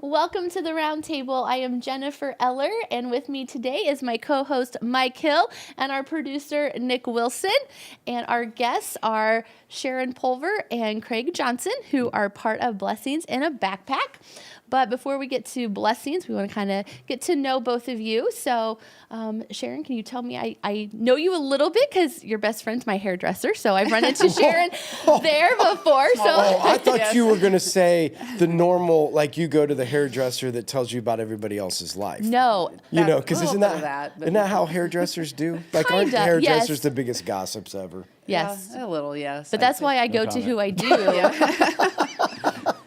Welcome to the round table. I am Jennifer Eller, and with me today is my co-host Mike Hill and our producer Nick Wilson. And our guests are Sharon Pulver and Craig Johnson, who are part of Blessings in a Backpack. But before we get to Blessings, we want to kind of get to know both of you. So, Sharon, can you tell me? I know you a little bit because your best friend's my hairdresser, so I've run into Sharon there before. So, I thought you were going to say the normal, like you go to the hairdresser that tells you about everybody else's life. No, because isn't that how hairdressers do? Like, aren't hairdressers the biggest gossips ever? Yes, a little, yes. But that's why I go to who I do.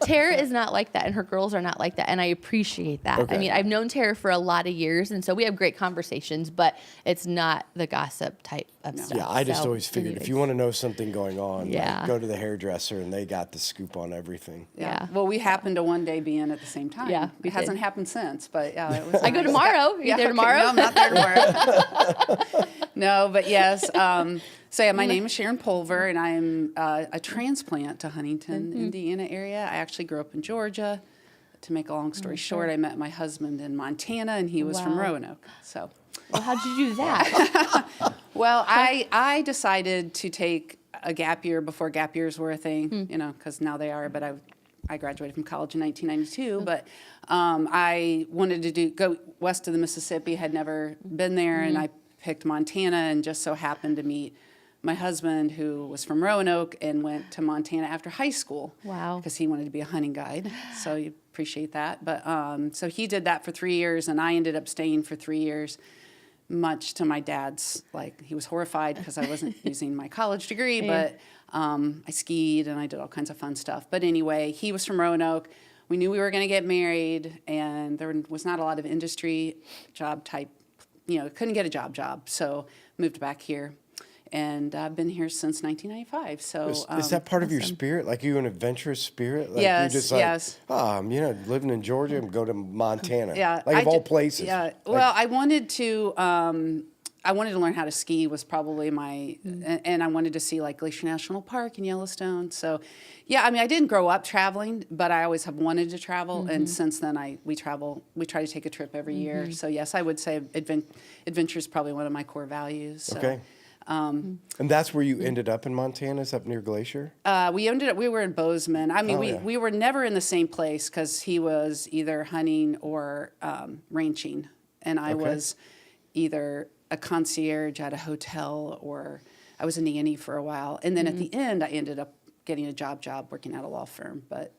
Tara is not like that, and her girls are not like that, and I appreciate that. Okay. I mean, I've known Tara for a lot of years, and so we have great conversations, but it's not the gossip type of stuff. Yeah, I just always figured if you want to know something going on, like, go to the hairdresser, and they got the scoop on everything. Yeah. Well, we happened to one day be in at the same time. Yeah, it hasn't happened since, but yeah, it was. I go tomorrow. You there tomorrow? No, I'm not there tomorrow. No, but yes. So yeah, my name is Sharon Pulver, and I am a transplant to Huntington, Indiana area. I actually grew up in Georgia. To make a long story short, I met my husband in Montana, and he was from Roanoke. So, well, how did you do that? Well, I decided to take a gap year before gap years were a thing, because now they are. But I graduated from college in 1992, but I wanted to go west of the Mississippi. Had never been there, and I picked Montana, and just so happened to meet my husband, who was from Roanoke and went to Montana after high school. Wow. Because he wanted to be a hunting guide. So you appreciate that. But so he did that for 3 years, and I ended up staying for 3 years, much to my dad's, he was horrified because I wasn't using my college degree, but I skied and I did all kinds of fun stuff. But anyway, he was from Roanoke. We knew we were going to get married, and there was not a lot of industry job type, couldn't get a job. So moved back here. And I've been here since 1995. So is that part of your spirit? Like, you an adventurous spirit? Like, yes, you're just yes. Living in Georgia and go to Montana. Yeah, of all places. Yeah. Well, I wanted to learn how to ski was probably my, and I wanted to see Glacier National Park in Yellowstone. So, yeah, I mean, I didn't grow up traveling, but I always have wanted to travel. And since then, we travel. We try to take a trip every year. So yes, I would say adventure is probably one of my core values. So. Okay. And that's where you ended up in Montana, is up near Glacier? We were in Bozeman. I mean, we were never in the same place because he was either hunting or ranching. And I was either a concierge at a hotel, or I was a nanny for a while. And then at the end, I ended up getting a job working at a law firm. But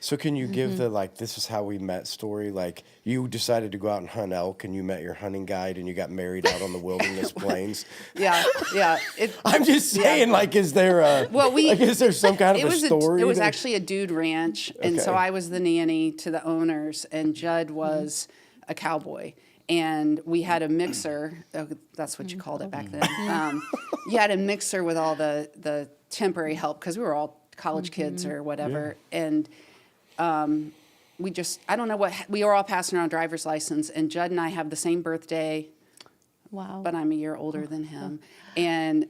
so can you give the, this is how we met story? Like, you decided to go out and hunt elk, and you met your hunting guide, and you got married out on the wilderness plains? Yeah. I'm just saying, is there is there some kind of a story? It was actually a dude ranch, and so I was the nanny to the owners, and Judd was a cowboy. And we had a mixer. That's what you called it back then. You had a mixer with all the temporary help, because we were all college kids or whatever. Yeah. And I don't know what, we were all passing around driver's license, and Judd and I have the same birthday. Wow. But I'm a year older than him. And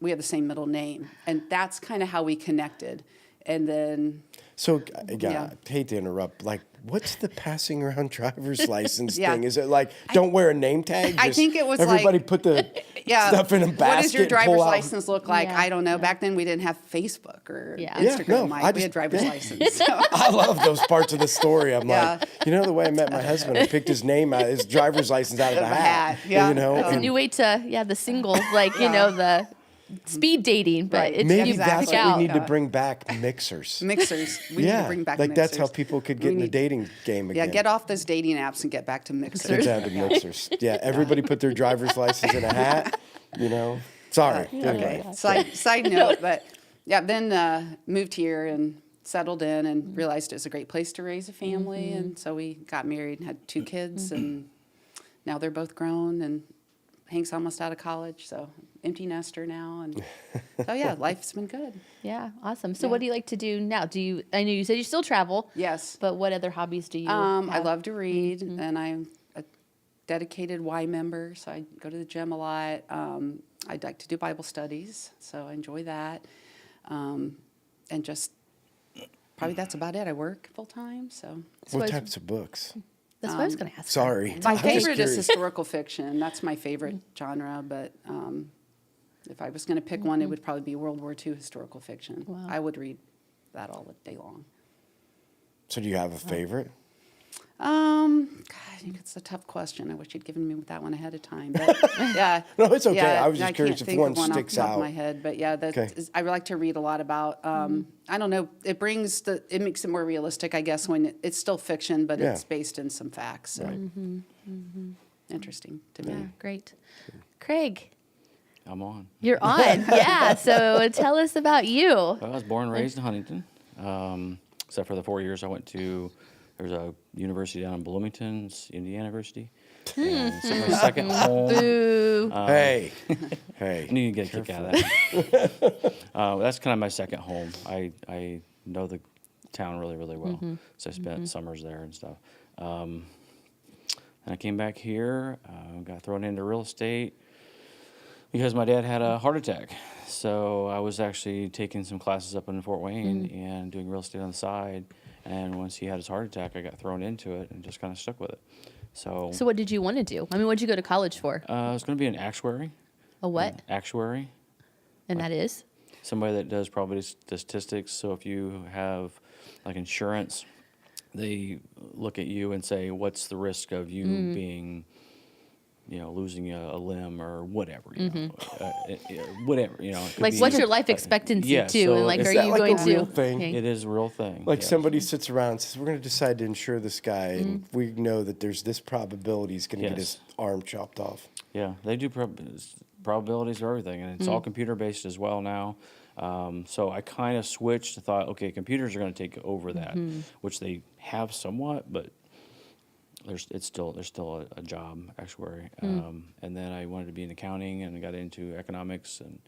we have the same middle name. And that's kind of how we connected. And then... So, I hate to interrupt, what's the passing around driver's license thing? Is it don't wear a name tag? I think it was everybody put the stuff in a basket. What does your driver's license look like? Yeah. I don't know. Back then we didn't have Facebook or Instagram. We had driver's license. So. I love those parts of the story. I'm the way I met my husband, I picked his name out, his driver's license out of the hat. Yeah. And you wait to the singles, the speed dating, but it's maybe that's what we need to bring back, mixers. We need to bring back mixers. That's how people could get in the dating game again. Yeah, get off those dating apps and get back to mixers. Get down to mixers. Yeah, everybody put their driver's license in a hat, Sorry. Okay. Side note, but then moved here and settled in and realized it was a great place to raise a family, and so we got married and had 2 kids, and now they're both grown, and Hank's almost out of college, so empty nester now, and so life's been good. Yeah, awesome. So what do you like to do now? I know you said you still travel. Yes. But what other hobbies do you have? I love to read, and I'm a dedicated Y member, so I go to the gym a lot. I'd like to do Bible studies, so I enjoy that. And just probably that's about it. I work full time, so. what What was- types of books? That's what I was going to ask. Sorry. My I'm just favorite is curious. historical fiction. That's my favorite genre, but if I was going to pick one, it would probably be World War II historical fiction. Wow. I would read that all day long. So do you have a favorite? God, it's a tough question. I wish you'd given me that one ahead of time. But yeah, No, it's okay. Yeah, I was just can't curious if think one of one sticks off the top out. of my head. But yeah, Okay. I like to read a lot about. I don't know. It makes it more realistic, I guess, when it's still fiction, but Yeah. it's based in some facts. So interesting to me. Yeah, great. Craig, I'm on. you're on. Yeah. So tell us about you. Well, I was born and raised in Huntington. Except for the 4 years I went to, there's a university down in Bloomington, it's Indiana University. And so my second home. Boo. Hey. I Hey. knew you'd get a kick out of that. That's kind of my second home. I know the town really, really well. So I spent summers there and stuff. And I came back here, got thrown into real estate because my dad had a heart attack. So I was actually taking some classes up in Fort Wayne and doing real estate on the side. And once he had his heart attack, I got thrown into it and just kind of stuck with it. So, So what did you want to do? I mean, what did you go to college for? I was going to be an actuary. A what? Actuary. And that is? Somebody that does probably statistics. So if you have like insurance, they look at you and say, what's the risk of you being, losing a limb or whatever, whatever, it could Like, be- what's your life expectancy yeah, too? so And like, is are that you like a going to? real thing? Okay. It is a real thing. Like yeah. somebody sits around and says, we're going to decide to insure this guy, and we know that there's this probability he's going to get his Yes. arm chopped off. Yeah, they do probabilities for everything, and it's all computer based as well now. So I kind of switched. Thought, okay, computers are going to take over that, which they have somewhat, but there's still a job actuary. And then I wanted to be in accounting, and I got into economics, and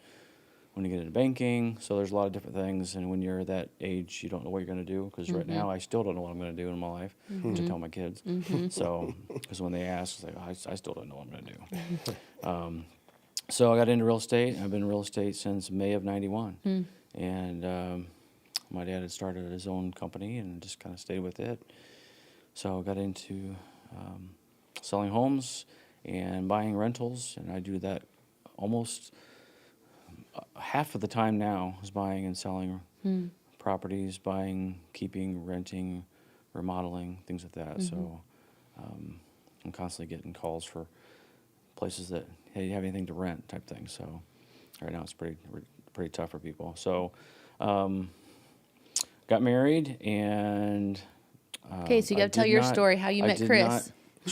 when you get into banking. So there's a lot of different things, and when you're that age, you don't know what you're going to do. Because right now, I still don't know what I'm going to do in my life, which I tell my kids. So because when they ask, it's like, I still don't know what I'm going to do. So I got into real estate. I've been in real estate since May of '91, and my dad had started his own company and just kind of stayed with it. So I got into selling homes and buying rentals, and I do that almost half of the time now is buying and selling properties, buying, keeping, renting, remodeling, things like that. So I'm constantly getting calls for places that, hey, you have anything to rent type thing. So right now it's pretty tough for people. So got married and Okay, so you I got to tell did your not- story how you I met did Chris. not-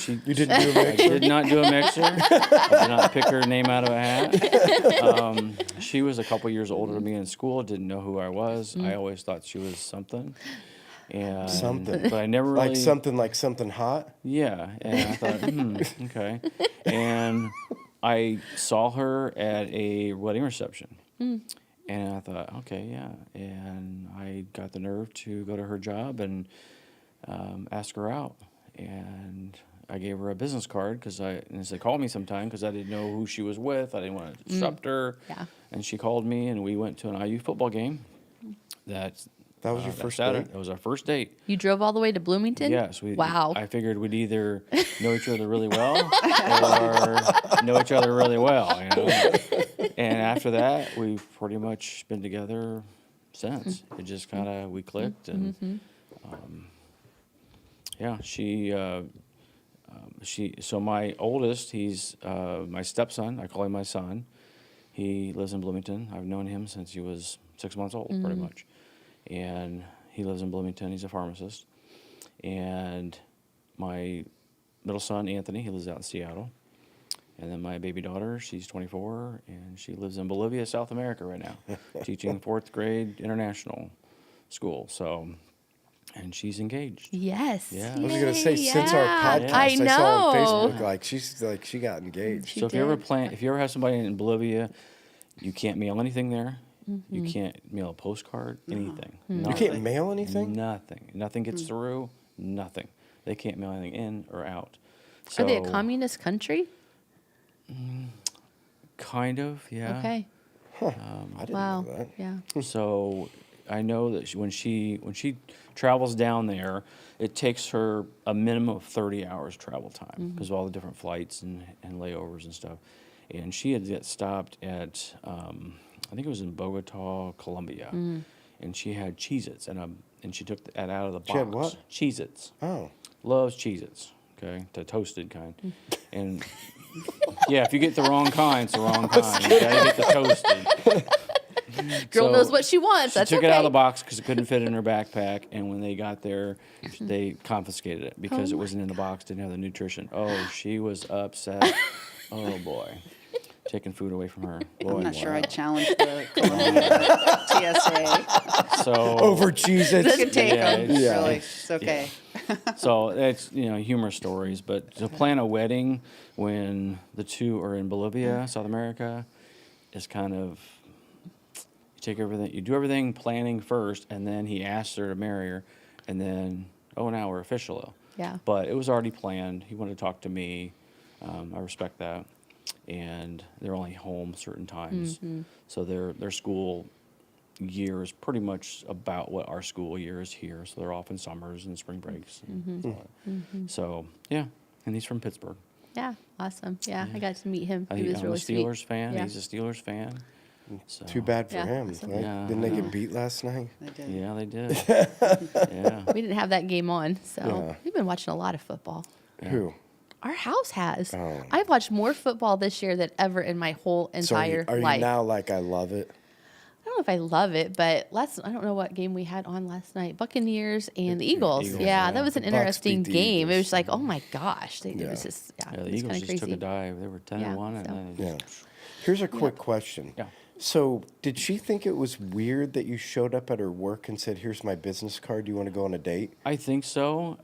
You didn't do a I mixer? did not do a mixer. I did not pick her name out of a hat. She was a couple years older than me in school, didn't know who I was. I always thought she was something. And, Something. But I never really... Like something hot? Yeah, and I thought, okay. And I saw her at a wedding reception. And I thought, okay, yeah. And I got the nerve to go to her job and ask her out. And I gave her a business card because they called me sometime because I didn't know who she was with. I didn't want to disrupt her. Yeah. And she called me, and we went to an IU football game. That was your That first Saturday. date? That was our first date. You drove all the way to Bloomington? Yes. Wow. I figured we'd either know each other really well or know each other really well, And after that, we've pretty much been together since. It just kind of, we clicked, and yeah, so my oldest, he's my stepson. I call him my son. He lives in Bloomington. I've known him since he was 6 months old, pretty much. And he lives in Bloomington. He's a pharmacist. And my middle son, Anthony, he lives out in Seattle. And then my baby daughter, she's 24, and she lives in Bolivia, South America right now, teaching 4th grade international school. So, and she's engaged. Yes. Yeah. I was going to say, Yay, since our yeah. podcast, I I saw know. on Facebook, she got engaged. She So if you ever did. if you ever have somebody in Bolivia, you can't mail anything there. You can't mail a postcard, anything. You Nothing. can't mail anything? Nothing. Nothing gets through. Nothing. They can't mail anything in or out. So, Are they a communist country? kind of, yeah. Okay. I didn't Wow. know that. Yeah. So I know that when she travels down there, it takes her a minimum of 30 hours travel time because of all the different flights and layovers and stuff. And she had get stopped at I think it was in Bogota, Colombia, and she had Cheez-Its and she took that out of the box. She had what? Cheez-Its. Oh. Loves Cheez-Its. Okay, the toasted kind. And yeah, if you get the wrong kind, it's the wrong kind. You gotta get the toasted. Girl So knows what she wants. She That's took okay. it out of the box because it couldn't fit in her backpack, and when they got there, they confiscated it because it wasn't in the box, didn't have the nutrition. Oh, she was upset. Oh boy, taking food away from her. Boy, I'm not sure wow. I'd challenge the Columbia TSA. So Over Cheez-Its. You can take Yeah, them, it's- really. It's okay. So it's humorous stories, but to plan a wedding when the two are in Bolivia, South America, is kind of you do everything planning first, and then he asks her to marry her, and then now we're official. Yeah. But it was already planned. He wanted to talk to me. I respect that, and they're only home certain times, so their school year is pretty much about what our school year is here. So they're off in summers and spring breaks. And all that. So yeah, and he's from Pittsburgh. Yeah, awesome. Yeah, I got to meet him. He I'm was really a Steelers sweet. fan. Yeah. He's a Steelers fan. So, Too bad for Yeah, him. awesome. Right? Yeah, Didn't I they know. get beat last night? They did. Yeah, they did. Yeah. We didn't have that game on, so Yeah. we've been watching a lot of football. Who? Our house has. Oh. I've watched more football this year than ever in my whole So are you, entire are you life. now like I love it? I don't know if I love it, but I don't know what game we had on last night. Buccaneers and the Eagles. Eagles, yeah, yeah. that was an The Bucs interesting beat the game. It Eagles. was like, oh my gosh, it Yeah. was just Yeah, it the was Eagles kind of just crazy. took a dive. They were 10-1, Yeah, and so. then Yeah. Here's a quick question. Yeah. So, did she think it was weird that you showed up at her work and said, "Here's my business card. Do you want to go on a date?" I think so.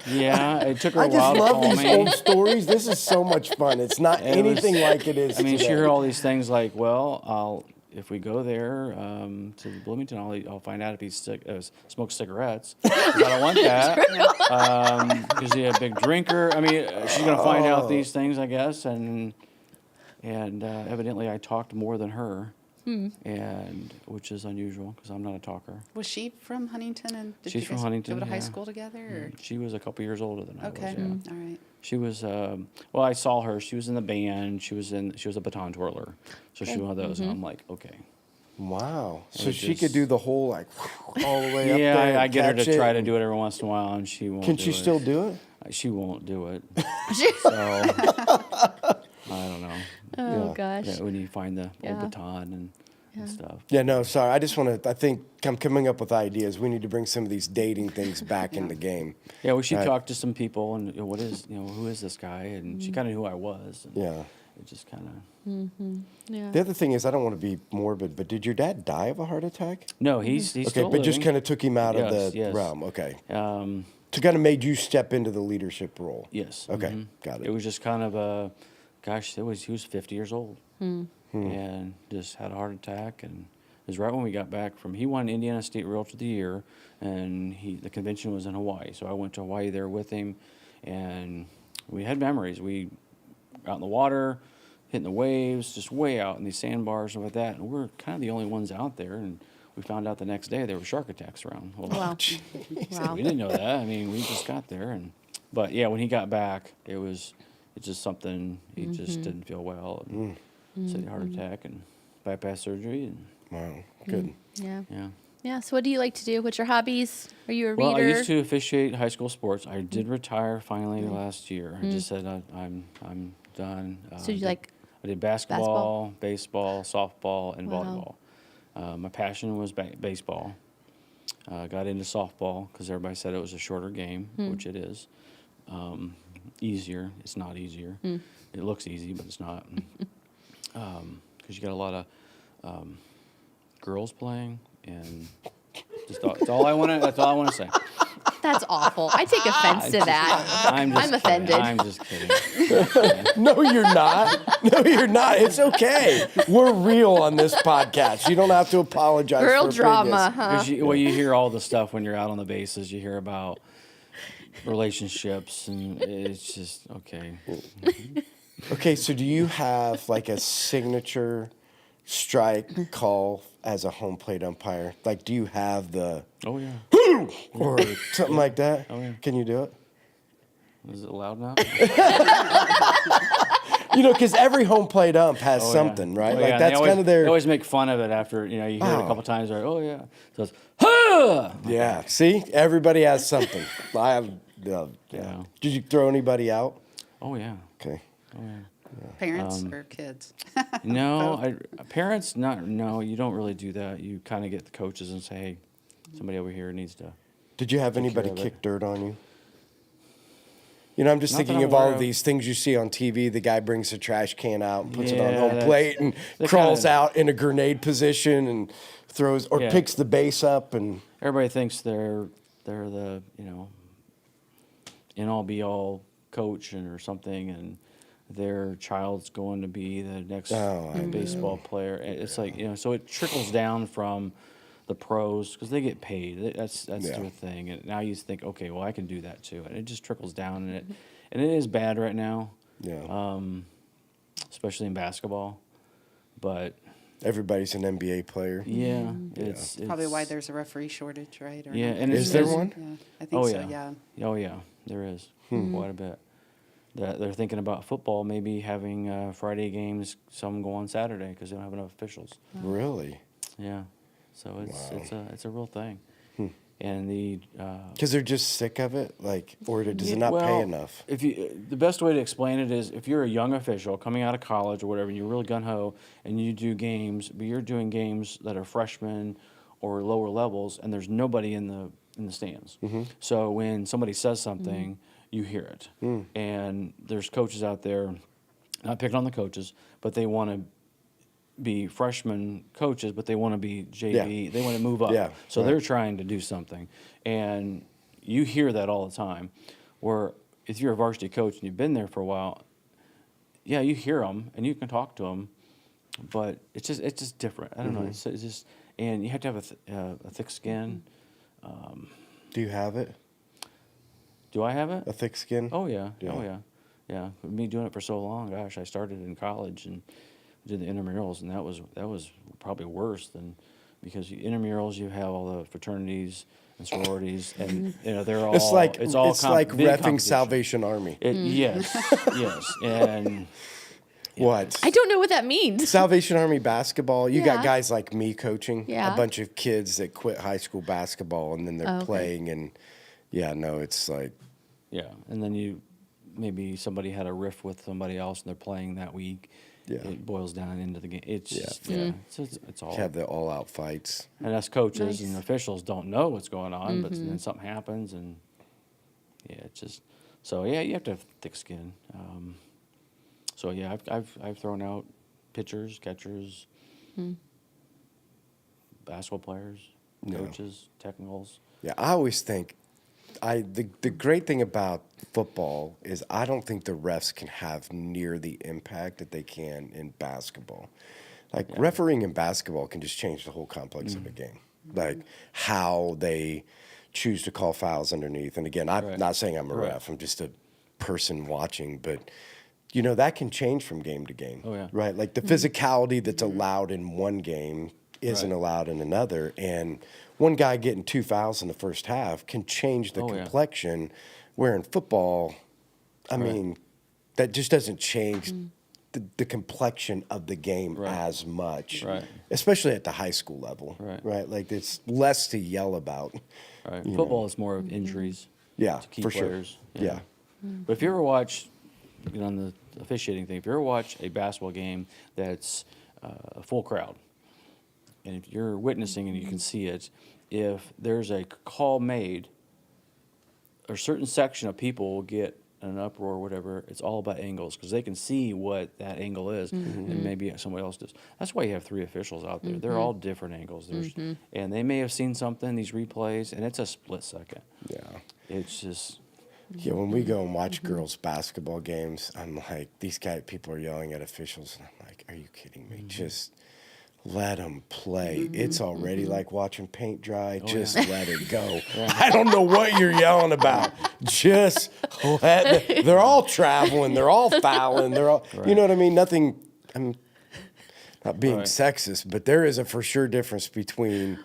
Yeah, it took her I a while just to love call these me. old stories. This is so much fun. It's not It was- anything like it is. I mean, she today. heard all these things like, well, if we go there to Bloomington, I'll find out if he smokes cigarettes. 'Cause I don't want that. Because he's a big drinker. I mean, she's gonna find out these things, I guess, and evidently I talked more than her, and which is unusual because I'm not a talker. Was she from Huntington? And did She's you from guys Huntington, go to high yeah. school together? Or? She was a couple years older than I Okay. was. Yeah. All right. She was, well, I saw her. She was in the band. She was a baton twirler. So she was one of those. And I'm like, okay. Wow. So it she just- could do the whole like all the way up Yeah, there. I get her catch to try it. to do it every once in a while, and she won't. Can do she it. still do it? She won't do it. So I don't know. Oh Yeah. gosh. Yeah, when you find the Yeah. old baton and stuff. Yeah, no, sorry. I just want to. I think I'm coming up with ideas. We need to bring some of these dating things back in the game. Yeah, we should Right. talk to some people and who is this guy? And she kind of knew who I was. And Yeah. It just kind of. Yeah. The other thing is, I don't want to be morbid, but did your dad die of a heart attack? No, he's Okay, still but just living. kind of took him out of Yes, the yes. realm. Okay. Um, To kind of made you step into the leadership role. yes. Okay, mhm. got it. It was just kind of he was 50 years old and just had a heart attack, and it was right when we got back from. He won Indiana State Realtor of the Year, and the convention was in Hawaii, so I went to Hawaii there with him, and we had memories. We out in the water, hitting the waves, just way out in these sandbars and like that, and we're kind of the only ones out there, and we found out the next day there were shark attacks around. Well, Wow. Wow. we didn't know that. I mean, we just got there, but yeah, when he got back, it's just something. He just didn't feel well, and said he had a heart attack and bypass surgery, and Wow, good. Yeah. yeah. Yeah. So what do you like to do? What's your hobbies? Are you a Well, I reader? used to officiate high school sports. I did retire finally last year. I just said I'm done. So you like I did basketball, baseball, softball, and Wow. volleyball. My passion was baseball. Got into softball because everybody said it was a shorter game, which it is. Easier. It's not easier. It looks easy, but it's not. Because you got a lot of girls playing, and that's all I want to say. That's awful. I take offense to that. I'm just kidding. offended. I'm just kidding. No, you're not. No, you're not. It's okay. We're real on this podcast. You don't have to apologize. Girl for drama, opinions. huh? 'Cause you hear all the stuff when you're out on the bases. You hear about relationships, and it's just okay. Okay, so do you have like a signature strike call as a home plate umpire? Like, do you have the Oh yeah. or something like that? Oh, yeah. Can you do it? Is it loud enough? Because every home plate ump has Oh, yeah. something, right? Oh, Like yeah, and that's they kind of their. They always make fun of it after you hear it a Oh. couple times. They're like, oh yeah. So it's huh! Yeah. See, everybody has something. I have. Yeah. Yeah. Did you throw anybody out? Oh yeah. Okay. Parents or kids? No, parents not. No, you don't really do that. You kind of get the coaches and say, hey, somebody over here needs to. Did you have anybody of it. kick dirt on you? I'm just Not that thinking I'm of all aware of of. these things you see on TV. The guy brings a trash can out and puts it on Yeah, home that's- plate and that crawls kinda- out in a grenade position and throws or Yeah. picks the base up and Everybody thinks they're the end all be all coach or something, and their child's going to be the next Oh, I baseball player. It's like so it trickles down from the pros because they get paid. That's Yeah. their thing. And now you think, okay, well I can do that too, and it just trickles down, and it is bad right now, yeah. especially in basketball. But Everybody's an NBA player. yeah, it's Probably why there's a referee shortage, right? Or Yeah, not? and Is there one? Yeah, I think Oh so. yeah. Yeah. Oh yeah, there is quite a bit. That they're thinking about football, maybe having Friday games. Some go on Saturday because they don't have enough officials. Really? Yeah, so it's a real thing. And Because they're just sick of it, like, or does it not pay well, enough? If the best way to explain it is if you're a young official coming out of college or whatever, and you're really gun ho, and you do games, but you're doing games that are freshmen or lower levels, and there's nobody in the stands. So when somebody says something, you hear it, and there's coaches out there, not picking on the coaches, but they want to be freshman coaches, but they want to be JV. Yeah. They want to move up. Yeah, So right. they're trying to do something. And you hear that all the time. Where if you're a varsity coach and you've been there for a while, yeah, you hear them and you can talk to them, but it's just different. I don't know. It's just, and you have to have a thick skin. Do you have it? Do I have it? A thick skin? Oh yeah. Yeah. Oh yeah. Yeah. With me doing it for so long, gosh, I started in college and did the intramurals, and that was probably worse than because intramurals you have all the fraternities and sororities, and they're all It's like big reffing competition. Salvation Army. Yes, yes, and What? I don't know what that means. Salvation Army basketball. You got Yeah. guys like me coaching. Yeah. A bunch of kids that quit high school basketball and then they're Okay. playing and it's like yeah, and then maybe somebody had a riff with somebody else and they're playing that week. Yeah. It boils down into the game. It's Yeah. just, it's all. you have the all out fights. And us coaches Nice. and officials don't know what's going on, but then something happens, and it's just so you have to have thick skin. So yeah, I've thrown out pitchers, catchers, basketball players, Yeah. coaches, technicals. Yeah, I always think the great thing about football is I don't think the refs can have near the impact that they can in basketball. Like refereeing in basketball can just change the whole complex of a game. Like how they choose to call fouls underneath. And again, I'm Right. not saying I'm a Right. ref. I'm just a person watching, but that can change from game to game. Oh, yeah. Right? Like the physicality that's allowed in one game isn't Right. allowed in another. And one guy getting 2 fouls in the first half can change the Oh, yeah. complexion, where in football, I mean, that just doesn't change the complexion of the game Right. as much, Right. especially at the high school level, Right. Like it's less to yell about. Right. You Football is more of injuries. Yeah, To key for players. sure. Yeah. But if you ever watch, on the officiating thing, if you ever watch a basketball game that's a full crowd, and if you're witnessing and you can see it, if there's a call made, a certain section of people will get an uproar or whatever. It's all about angles because they can see what that angle is, and maybe somebody else does. That's why you have 3 officials out there. They're all different angles. And they may have seen something, these replays, and it's a split second. Yeah. It's just. Yeah, when we go and watch girls' basketball games, I'm like, people are yelling at officials, and I'm like, are you kidding me? Just let them play. It's already like watching paint dry. Just let it go. I don't know what you're yelling about. Just they're all traveling. They're all fouling. They're all, you know what I mean? Nothing not being Right. sexist, but there is a for sure difference between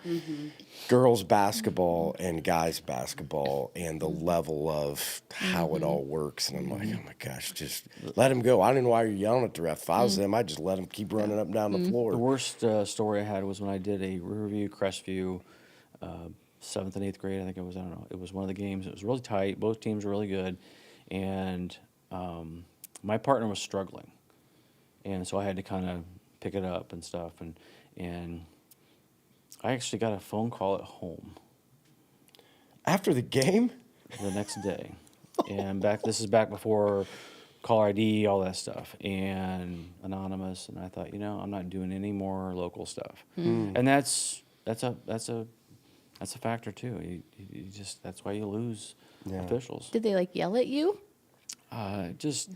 girls basketball and guys basketball and the level of how it all works. And I'm like, oh my gosh, just let him go. I don't know why you're yelling at the ref. If I was them, I'd just let him keep running up and down the floor. The worst story I had was when I did a Riverview Crestview 7th and 8th grade. I think it was, I don't know. It was one of the games. It was really tight. Both teams were really good. And my partner was struggling. And so I had to kind of pick it up and stuff. And I actually got a phone call at home After the game? the next day. And this is back before caller ID, all that stuff, and anonymous. And I thought, I'm not doing any more local stuff. And that's a factor too. You just, that's why you lose officials. Did they like yell at you? Just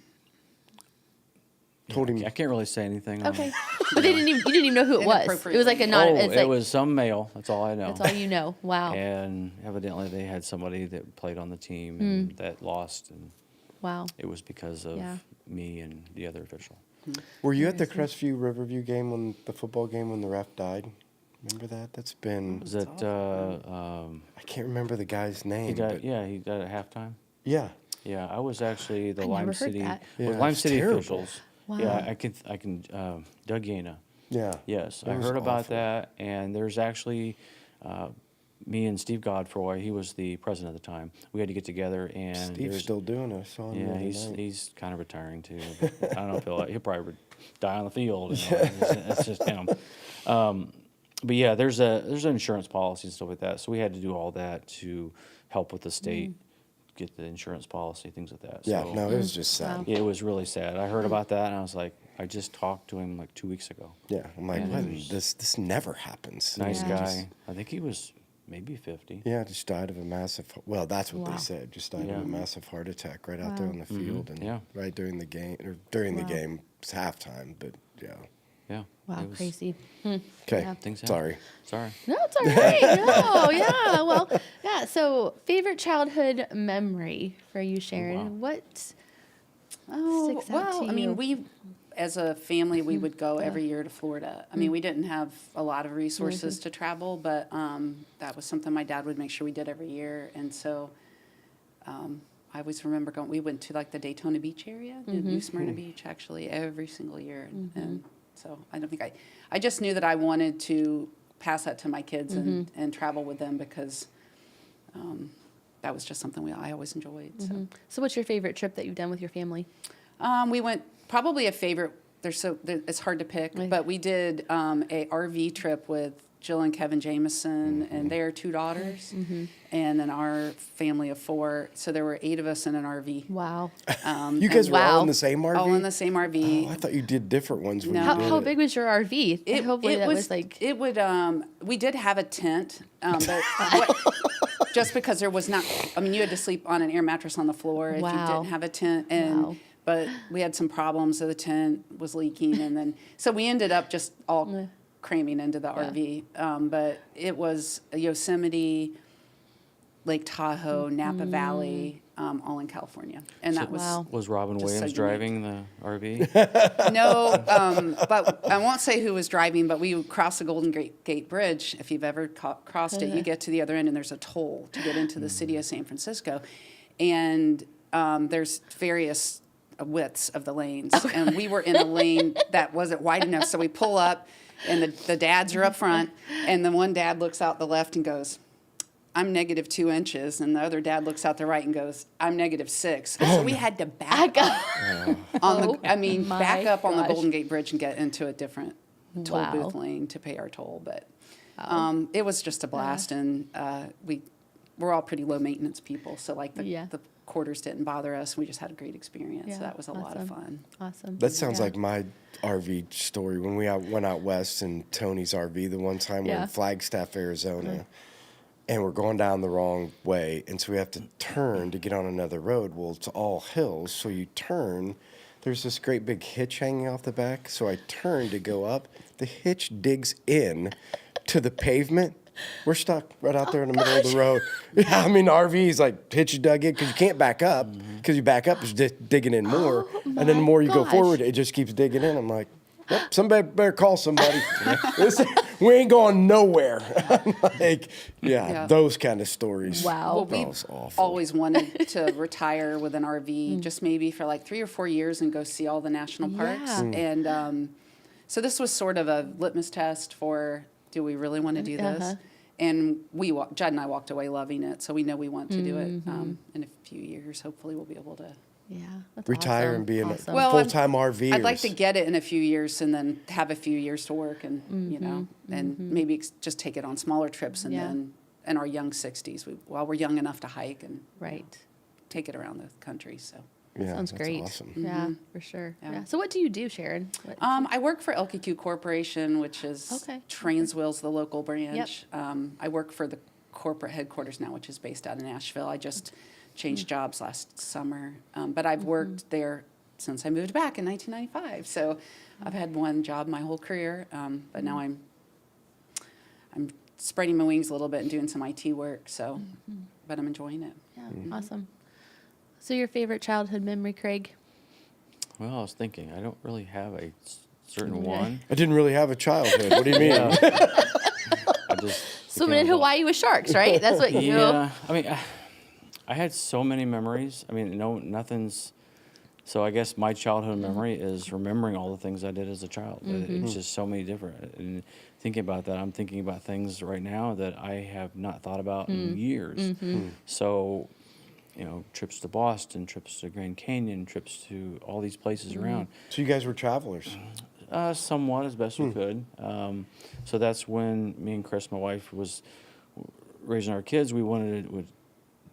Told him. I can't really say anything. Okay, but you didn't even know who it was. It was like a non. Oh, it's it like, was some male. That's all I know. That's all you know. Wow. And evidently they had somebody that played on the team and that lost, and Wow. it was because of Yeah. me and the other official. Were you at the Crestview Riverview game the football game when the ref died? Remember that? That's been. Was that I can't remember the guy's name. he died? but Yeah, he died at halftime. yeah. Yeah, I was actually the I Lime never heard City. that. Yeah, With Lime it's City terrible. officials. Wow. Yeah, I can. Doug Yana. Yeah. Yes, It I was heard about awful. that, and there's actually me and Steve Godfroy. He was the president at the time. We had to get together, and Steve's there's- still doing it. I saw him the Yeah, other night. he's kind of retiring too. But I don't feel like he'll probably die on the field. It's just him. But yeah, there's an insurance policy and stuff like that. So we had to do all that to help with the state get the insurance policy, things like that. Yeah, So no, it was just sad. Wow. it was really sad. I heard about that and I was like, I just talked to him like 2 weeks ago. Yeah, I'm like, And what? it was- This never happens. Nice Yeah. guy. I think he was maybe 50. Yeah, just died of a massive. Well, that's what Wow. they said. Just died Yeah. of a massive heart attack right out there on the field, and Yeah. right during the game, or during Wow. the game, it's halftime. But yeah, Yeah. Wow. it was- Crazy. okay. Yeah. Things happen. Sorry. Sorry. No, it's all right. No, yeah. Well, yeah. So, favorite childhood memory for you, Sharon? Wow. What? sticks out well, to I mean, you? we, as a family, we would go every year to Florida. I mean, we didn't have a lot of resources to travel, but that was something my dad would make sure we did every year. And so I always remember going, we went to like the Daytona Beach area, New Smyrna Beach, actually, every single year. And so I don't think I just knew that I wanted to pass that to my kids and travel with them because that was just something I always enjoyed. So. So, what's your favorite trip that you've done with your family? We went probably a favorite. It's hard to pick, Right. but we did a RV trip with Jill and Kevin Jameson and their two daughters, and then our family of 4. So there were 8 of us in an RV. Wow. You guys were all wow. in the same RV. All in the same RV. Oh, I thought you did different ones when No. you did How it. big was your RV? Hopefully that was like. It would. We did have a tent, but just because there was not. I mean, you had to sleep on an air mattress on the floor if you Wow. didn't have a tent, and Wow. but we had some problems. So the tent was leaking, and then so we ended up just all cramming into the RV. But it was Yosemite, Lake Tahoe, Napa Valley, all in California, and that was. Wow. Was Robin Just so Williams unique. driving the RV? No, but I won't say who was driving, but we crossed the Golden Gate Bridge. If you've ever crossed it, you get to the other end, and there's a toll to get into the city of San Francisco. And there's various widths of the lanes. And we were in a lane that wasn't wide enough, so we pull up, and the dads are up front, and the one dad looks out the left and goes, I'm -2 inches, and the other dad looks out the right and goes, I'm -6. So we had to back up on the, my back up on the gosh. Golden Gate Bridge and get into a different toll Wow. booth lane to pay our toll. But it was just a blast, and we're all pretty low maintenance people, so like the quarters didn't bother us. We just had a great experience. Yeah, So that was a lot of fun. Awesome. That sounds Yeah. like my RV story when we went out west in Tony's RV the one time. We're Yeah. in Flagstaff, Arizona, and we're going down the wrong way, and so we have to turn to get on another road. Well, it's all hills, so you turn. There's this great big hitch hanging off the back, so I turn to go up. The hitch digs in to the pavement. We're stuck right out there in the middle of the road. Yeah, I mean, the RV's like hitch dug in because you can't back up because you back up is digging in more, and then the more you go gosh. forward, it just keeps digging in. I'm like, Somebody better call somebody. We ain't going nowhere. Like, Yeah. those kind of stories. Wow. Well, That we was awful. always wanted to retire with an RV, just maybe for like 3 or 4 years and go see all the national parks. Yeah. And so this was sort of a litmus test for, do we really want to do this? Uh-huh. And Judd and I walked away loving it, so we know we want to do it in a few years. Hopefully, we'll be able to. Yeah. That's Retire awesome. and be in a Awesome. Well, full-time RV. I'd like to get it in a few years and then have a few years to work and, you know, and maybe just take it on smaller trips and Yeah. then in our young 60s, while we're young enough to hike and Right. take it around the country. So Sounds that's great. awesome. Yeah, for sure. Yeah. Yeah. So what do you do, Sharon? What- I work for LKQ Corporation, which is Okay. Transwheel's the local branch. I work for the corporate headquarters now, which is based out in Nashville. I just changed jobs last summer, but I've worked there since I moved back in 1995. So I've had one job my whole career, but now I'm spreading my wings a little bit and doing some IT work. So, but I'm enjoying it. Yeah, awesome. So your favorite childhood memory, Craig? Well, I was thinking, I don't really have a certain Okay. one. I didn't really have a childhood. What do you mean? I just Swimming in Hawaii with sharks, right? That's what you. Yeah, I mean, I had so many memories. I mean, nothing's. So I guess my childhood memory is remembering all the things I did as a child. It's just so many different. And thinking about that, I'm thinking about things right now that I have not thought about in years. So, you know, trips to Boston, trips to Grand Canyon, trips to all these places around. So you guys were travelers. Somewhat, as best we could. So that's when me and Chris, my wife, was raising our kids. We wanted to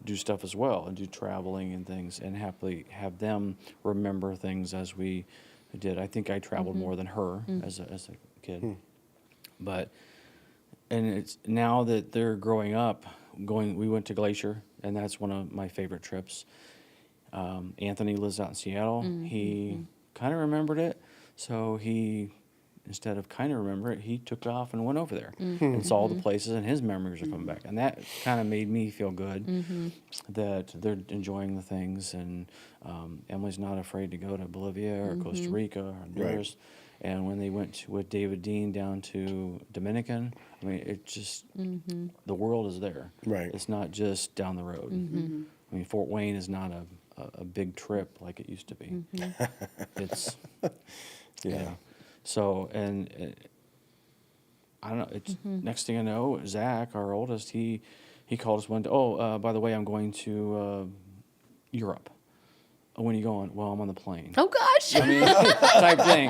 do stuff as well and do traveling and things and happily have them remember things as we did. I think I traveled more than her as a kid. But, and it's now that they're growing up, we went to Glacier, and that's one of my favorite trips. Anthony lives out in Seattle. He kind of remembered it. So he, instead of kind of remember it, he took off and went over there and saw the places, and his memories are coming back. And that kind of made me feel good that they're enjoying the things. And Emily's not afraid to go to Bolivia or Costa Rica or Honduras. And when they went with David Dean down to Dominican, I mean, it just, the world is there. Right. It's not just down the road. I mean, Fort Wayne is not a big trip like it used to be. It's, yeah. So, and I don't know, it's, next thing I know, Zach, our oldest, he called us one day, by the way, I'm going to Europe. Oh, when are you going? Well, I'm on the plane. Oh gosh. I mean, type thing.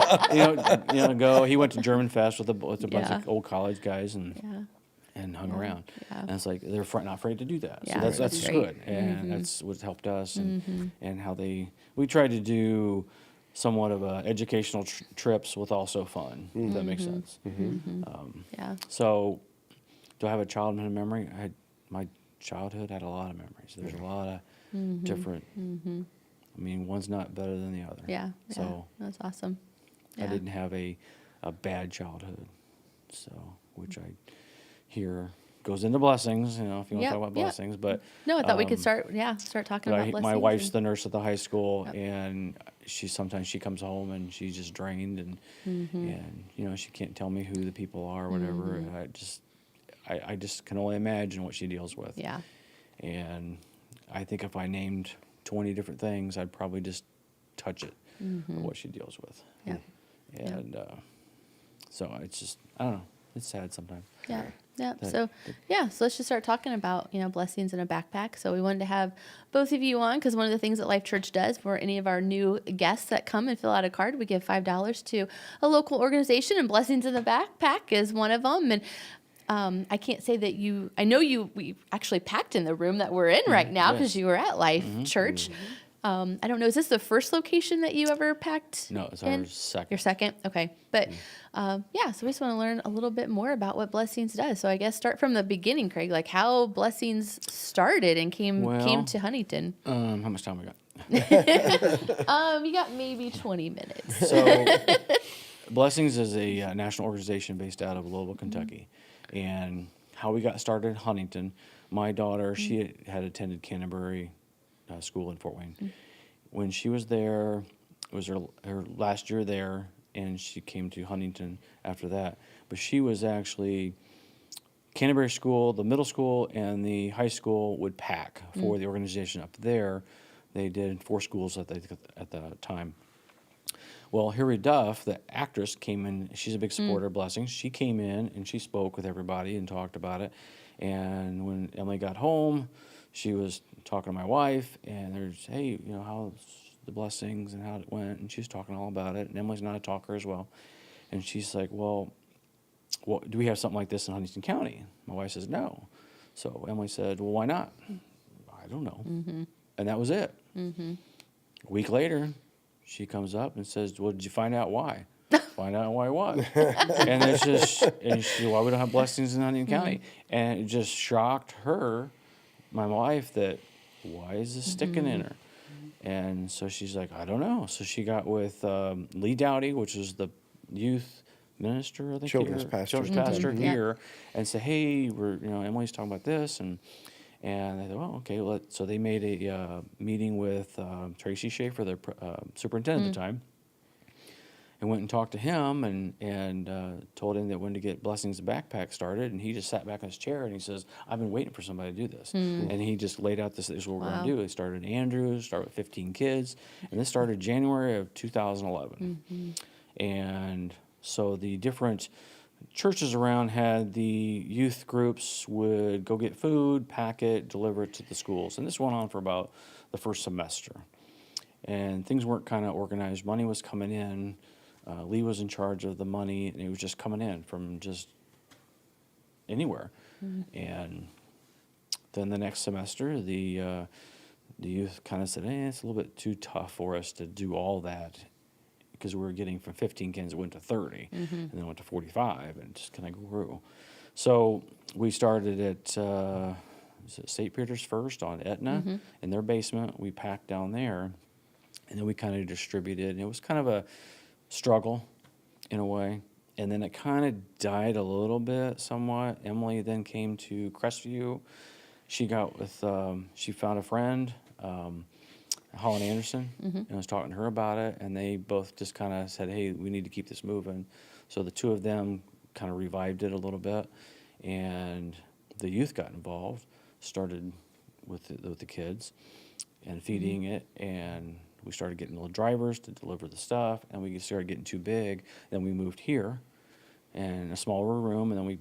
You know, go. He went to German Fest with a bunch Yeah. of old college guys and hung around. Yeah. And it's like they're not afraid to do that. Yeah, So that's that's good, great. and that's what's helped us and how we tried to do somewhat of educational trips with also fun. If that makes sense. Yeah. So, do I have a childhood memory? My childhood had a lot of memories. There's a lot of different. I mean, one's not better than the other. Yeah. So that's awesome. I didn't have a bad childhood. So, which I hear goes into blessings. You know, if you want to Yep, talk about yep. blessings, but No, I thought we could start talking about blessings. my wife's and- the nurse at the high school, and sometimes she comes home and she's just drained, and you know, she can't tell me who the people are, or whatever. And I just can only imagine what she deals with. Yeah. And I think if I named 20 different things, I'd probably just touch it of what she deals with. Yeah. And so it's just, I don't know, it's sad sometimes. Yeah. Yeah. That- So let's just start talking about, blessings in a backpack. So we wanted to have both of you on because one of the things that Life Church does for any of our new guests that come and fill out a card, we give $5 to a local organization, and Blessings in the Backpack is one of them. And I can't say that we actually packed in the room that we're in right now because Yes. you were at Life Church. I don't know, is this the first location that you ever packed? No, it's in? our second. Your second? Okay. But so we just want to learn a little bit more about what Blessings does. So I guess start from the beginning, Craig, like how Blessings started and came to Huntington. How much time we got? You got maybe 20 minutes. So, Blessings is a national organization based out of Louisville, Kentucky. And how we got started in Huntington, my daughter, she had attended Canterbury School in Fort Wayne. When she was there, it was her last year there, and she came to Huntington after that. But she was actually Canterbury School, the middle school, and the high school would pack for the organization up there. They did 4 schools at the time. Well, Hilary Duff, the actress, came in. She's a big supporter of Blessings. She came in and she spoke with everybody and talked about it. And when Emily got home, she was talking to my wife, and there's, hey, how's the Blessings and how it went? And she was talking all about it. And Emily's not a talker as well. And she's like, well, do we have something like this in Huntington County? My wife says, no. So Emily said, well, why not? I don't know. And that was it. A week later, she comes up and says, well, did you find out why? Find out why what? And it's just, and she said, why we don't have Blessings in Huntington County? And it just shocked her, my wife, that why is this sticking in her? And so she's like, I don't know. So she got with Lee Dowdy, which is the youth minister, I think. Children's pastor. Children's pastor here, and say, hey, Emily's talking about this, and they thought, oh, okay. So they made a meeting with Tracy Schaefer, the superintendent at the time, and went and talked to him and told him that when to get Blessings backpack started, and he just sat back in his chair and he says, I've been waiting for somebody to do this. And he just laid out this is what we're going to do. They started in Andrews, started with 15 kids, and this started January of 2011. And so the different churches around had the youth groups would go get food, pack it, deliver it to the schools. And this went on for about the first semester. And things weren't kind of organized. Money was coming in. Lee was in charge of the money, and it was just coming in from just anywhere. And then the next semester, the youth kind of said, it's a little bit too tough for us to do all that, because we were getting from 15 kids, it went to 30, and then went to 45, and just kind of grew. So we started at St. Peter's first on Etna, in their basement. We packed down there, and then we kind of distributed, and it was kind of a struggle in a way. And then it kind of died a little bit somewhat. Emily then came to Crestview. She got with, she found a friend, Holland Anderson, and I was talking to her about it, and they both just kind of said, hey, we need to keep this moving. So the two of them kind of revived it a little bit, and the youth got involved, started with the kids and feeding it, and we started getting little drivers to deliver the stuff, and we started getting too big. Then we moved here in a smaller room, and then we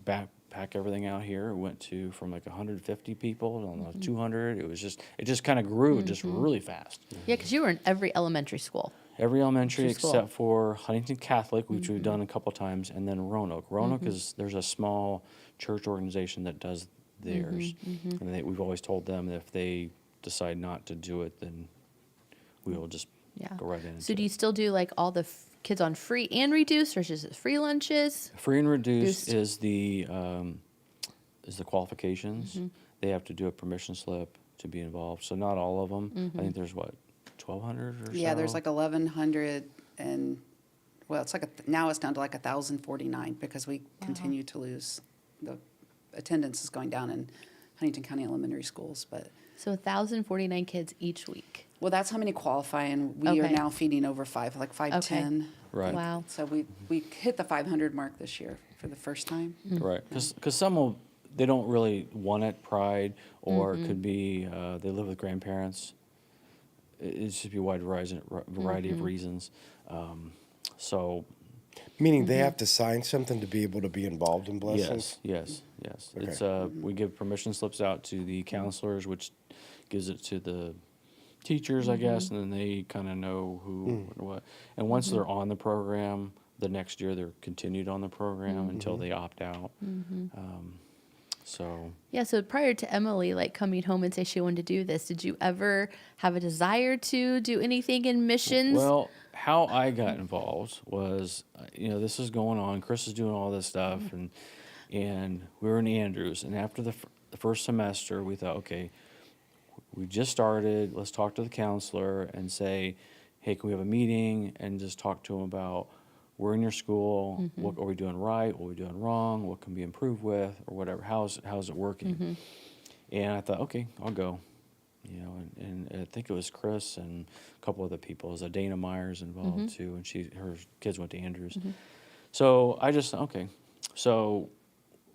pack everything out here. We went to from like 150 people to 200. It just kind of grew just really fast. Yeah, because you were in every elementary school. Every elementary Which is cool. except for Huntington Catholic, which we've done a couple times, and then Roanoke. Roanoke is, there's a small church organization that does theirs. And we've always told them that if they decide not to do it, then we will just go right in. So do you still do like all the kids on free and reduced, or is it free lunches? Free and reduced is the qualifications. They have to do a permission slip to be involved. So not all of them. I think there's 1,200 or so. Yeah, there's like 1,100, and well, it's like now it's down to like 1,049 because we continue to lose. The attendance is going down in Huntington County elementary schools, but So 1,049 kids each week. well, that's how many qualify, and we are Okay. now feeding over 510. Right. Wow. So we hit the 500 mark this year for the first time. Right, because some they don't really want it, pride, or it could be they live with grandparents. It should be a wide variety of reasons. So Meaning they have to sign something to be able to be involved in Blessings? yes. Okay. It's we give permission slips out to the counselors, which gives it to the teachers, I guess, and then they kind of know who and what. And once they're on the program, the next year they're continued on the program until they opt out. So Yeah, so prior to Emily like coming home and say she wanted to do this, did you ever have a desire to do anything in missions? well, how I got involved was, this is going on. Chris is doing all this stuff, and we were in Andrews. And after the first semester, we thought, okay, we just started. Let's talk to the counselor and say, hey, can we have a meeting and just talk to them about we're in your school. What are we doing right? What are we doing wrong? What can be improved with, or whatever? How's it working? And I thought, okay, I'll go. you know, and I think it was Chris and a couple other people. It was Dana Myers involved too, and her kids went to Andrews. So I just, okay. So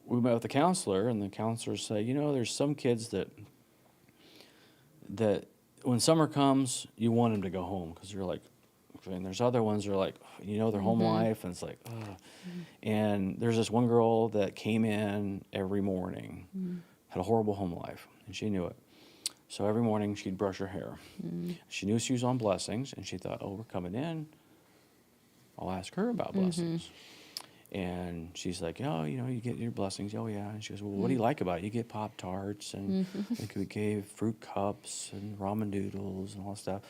we met with the counselor, and the counselors say, you know, there's some kids that when summer comes, you want them to go home because you're like, and there's other ones that are like, you know, their home life, and it's like, ugh. And there's this one girl that came in every morning, had a horrible home life, and she knew it. So every morning she'd brush her hair. She knew she was on blessings, and she thought, oh, we're coming in. I'll ask her about blessings. And she's like, oh, you know, you get your blessings. Oh, yeah. And she goes, well, what do you like about it? You get Pop-Tarts, and we gave fruit cups and ramen noodles and all that stuff.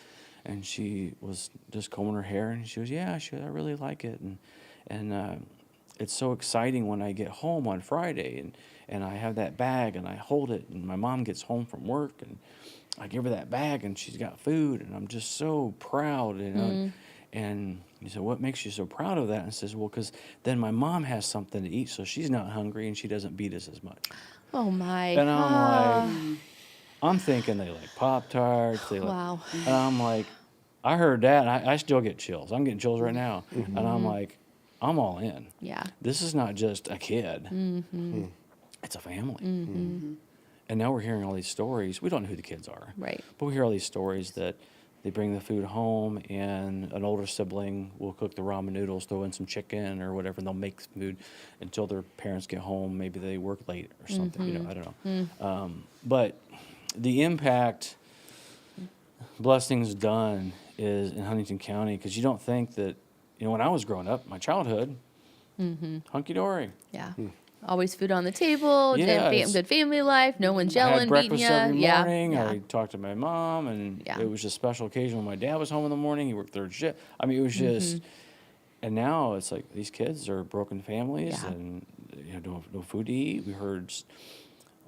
And she was just combing her hair, and she goes, yeah, I really like it. And it's so exciting when I get home on Friday, and I have that bag, and I hold it, and my mom gets home from work, and I give her that bag, and she's got food, and I'm just so proud, you know. And he said, what makes you so proud of that? And I says, well, because then my mom has something to eat, so she's not hungry, and she doesn't beat us as much. Oh, my. And I'm like, I'm thinking they like Pop-Tarts. They like, Wow. And I'm like, I heard that, and I still get chills. I'm getting chills right now. And I'm like, I'm all in. Yeah. This is not just a kid. It's a family. And now we're hearing all these stories. We don't know who the kids are. Right. But we hear all these stories that they bring the food home, and an older sibling will cook the ramen noodles, throw in some chicken or whatever, and they'll make food until their parents get home. Maybe they work late or something. You know, I don't know. But the impact Blessings done is in Huntington County, because you don't think that, you know, when I was growing up, my childhood, hunky-dory. Yeah. Always food on the table, Yeah, good family life, no one's I had yelling, beating breakfast you. every Yeah. morning. Yeah. I talked to my mom, and Yeah. it was a special occasion when my dad was home in the morning. He worked third shift. I mean, it was just, and now it's like these kids are broken families, Yeah. and no food to eat. We heard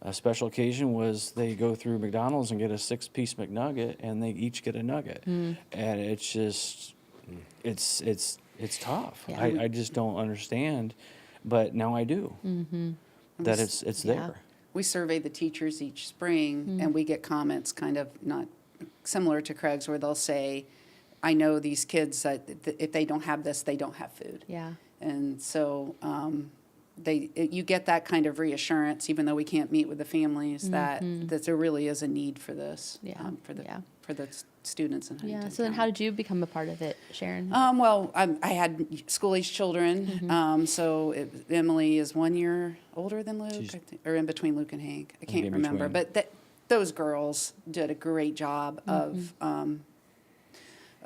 a special occasion was they go through McDonald's and get a 6-piece McNugget, and they each get a nugget, and it's just, it's tough. Yeah. I just don't understand, but now I do. That it's Yeah. there. We survey the teachers each spring, and we get comments kind of not similar to Craig's, where they'll say, I know these kids, that if they don't have this, they don't have food. Yeah. And so you get that kind of reassurance, even though we can't meet with the families, that there really is a need for this, Yeah. for the students in Huntington Yeah. So then, how County. did you become a part of it, Sharon? Well, I had school-age children, so Emily is 1 year older than Luke, She's- I think, or in between Luke and Hank. I can't in remember, between. but those girls did a great job of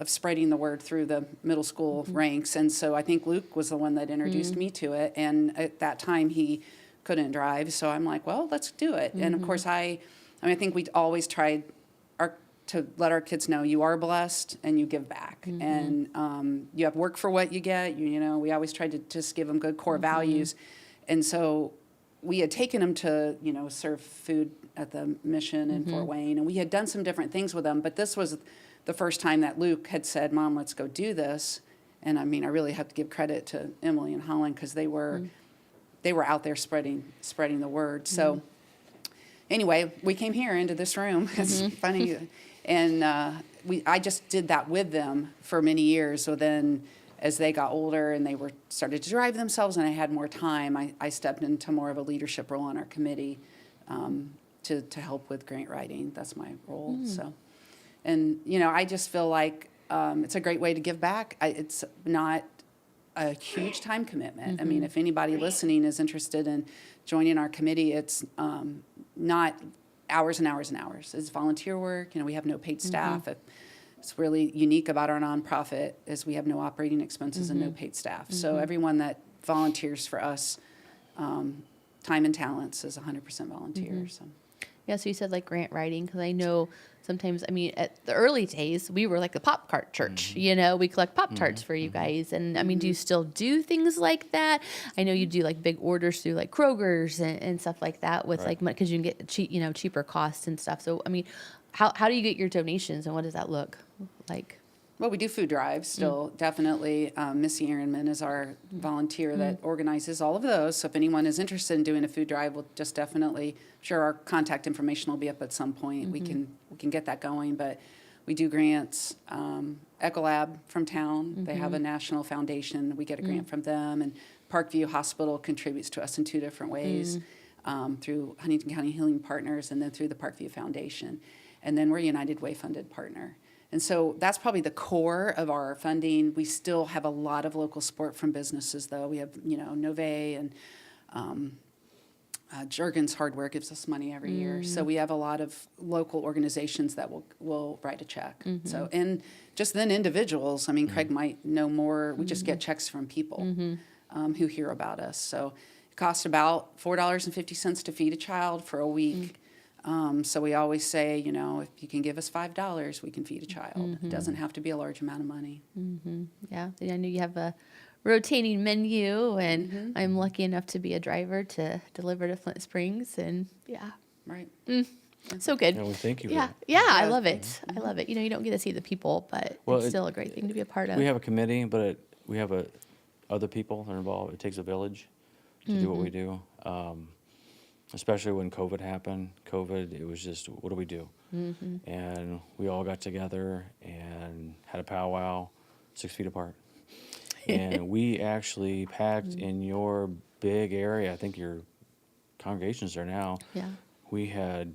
spreading the word through the middle school ranks, and so I think Luke was the one that introduced me to it. And at that time, he couldn't drive, so I'm like, well, let's do it. And of course, I think we always tried to let our kids know you are blessed and you give back, and you have work for what you get. You know, we always tried to just give them good core values, and so we had taken them to serve food at the mission in Fort Wayne, and we had done some different things with them. But this was the first time that Luke had said, "Mom, let's go do this." And I mean, I really have to give credit to Emily and Holland, because they were out there spreading the word. So anyway, we came here into this room. It's funny. And I just did that with them for many years. So then as they got older and they started to drive themselves and I had more time, I stepped into more of a leadership role on our committee to help with grant writing. That's my role. So, and, I just feel like it's a great way to give back. It's not a huge time commitment. I mean, if anybody listening is interested in joining our committee, it's not hours and hours and hours. It's volunteer work. We have no paid staff. It's really unique about our nonprofit is we have no operating expenses and no paid staff. So everyone that volunteers for us, time and talents, is 100% volunteer. So. Yeah, so you said like grant writing, because I know sometimes, I mean, at the early days, we were like the Pop Cart church, we collect Pop-Tarts for you guys. And I mean, do you still do things like that? I know you do like big orders through like Kroger's and stuff like that with like, because you can get cheaper costs and stuff. So, I mean, how do you get your donations and what does that look like? Well, we do food drives still, definitely. Missy Ehrenman is our volunteer that organizes all of those. So if anyone is interested in doing a food drive, we'll just definitely, sure, our contact information will be up at some point. We can get that going, but we do grants. Ecolab from town, they have a national foundation. We get a grant from them, and Parkview Hospital contributes to us in 2 different ways, through Huntington County Healing Partners and then through the Parkview Foundation. And then we're a United Way funded partner. And so that's probably the core of our funding. We still have a lot of local support from businesses, though. We have, Nove and Juergen's Hardware gives us money every year. So we have a lot of local organizations that will write a check. So, and just then individuals, I mean, Craig might know more. We just get checks from people who hear about us. So it costs about $4.50 to feed a child for a week. So we always say, if you can give us $5, we can feed a child. It doesn't have to be a large amount of money. Yeah, I know you have a rotating menu, and I'm lucky enough to be a driver to deliver to Flint Springs, and Right. so good. Yeah, well, thank you. for Yeah, that. yeah, I love it. I love it. You don't get to see the people, but Well, it's still a great thing to be a part of. We have a committee, but we have other people that are involved. It takes a village to do what we do. Especially when COVID happened. It was just, what do we do? And we all got together and had a powwow 6 feet apart. And we actually packed in your big area. I think your congregation's there now. Yeah. We had,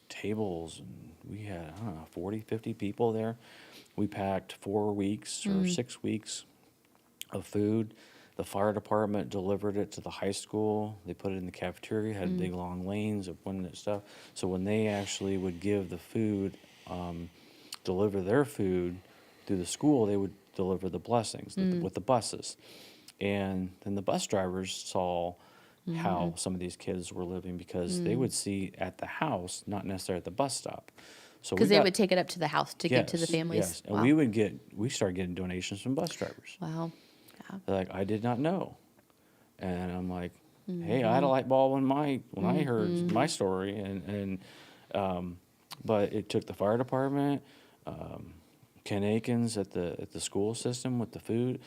tables, and we had, 40, 50 people there. We packed 4 weeks or 6 weeks of food. The fire department delivered it to the high school. They put it in the cafeteria, had big long lanes of when that stuff. So when they actually would give the food, deliver their food through the school, they would deliver the blessings with the buses. And then the bus drivers saw how some of these kids were living, because they would see at the house, not necessarily at the bus stop. So Because they would take it up to the house to give to the Yes, families. Yes, and Wow. we started getting donations from bus drivers. Wow. Yeah. They're like, I did not know. And I'm like, hey, I had a light bulb when I heard my story, and but it took the fire department, Ken Akins at the school system with the food.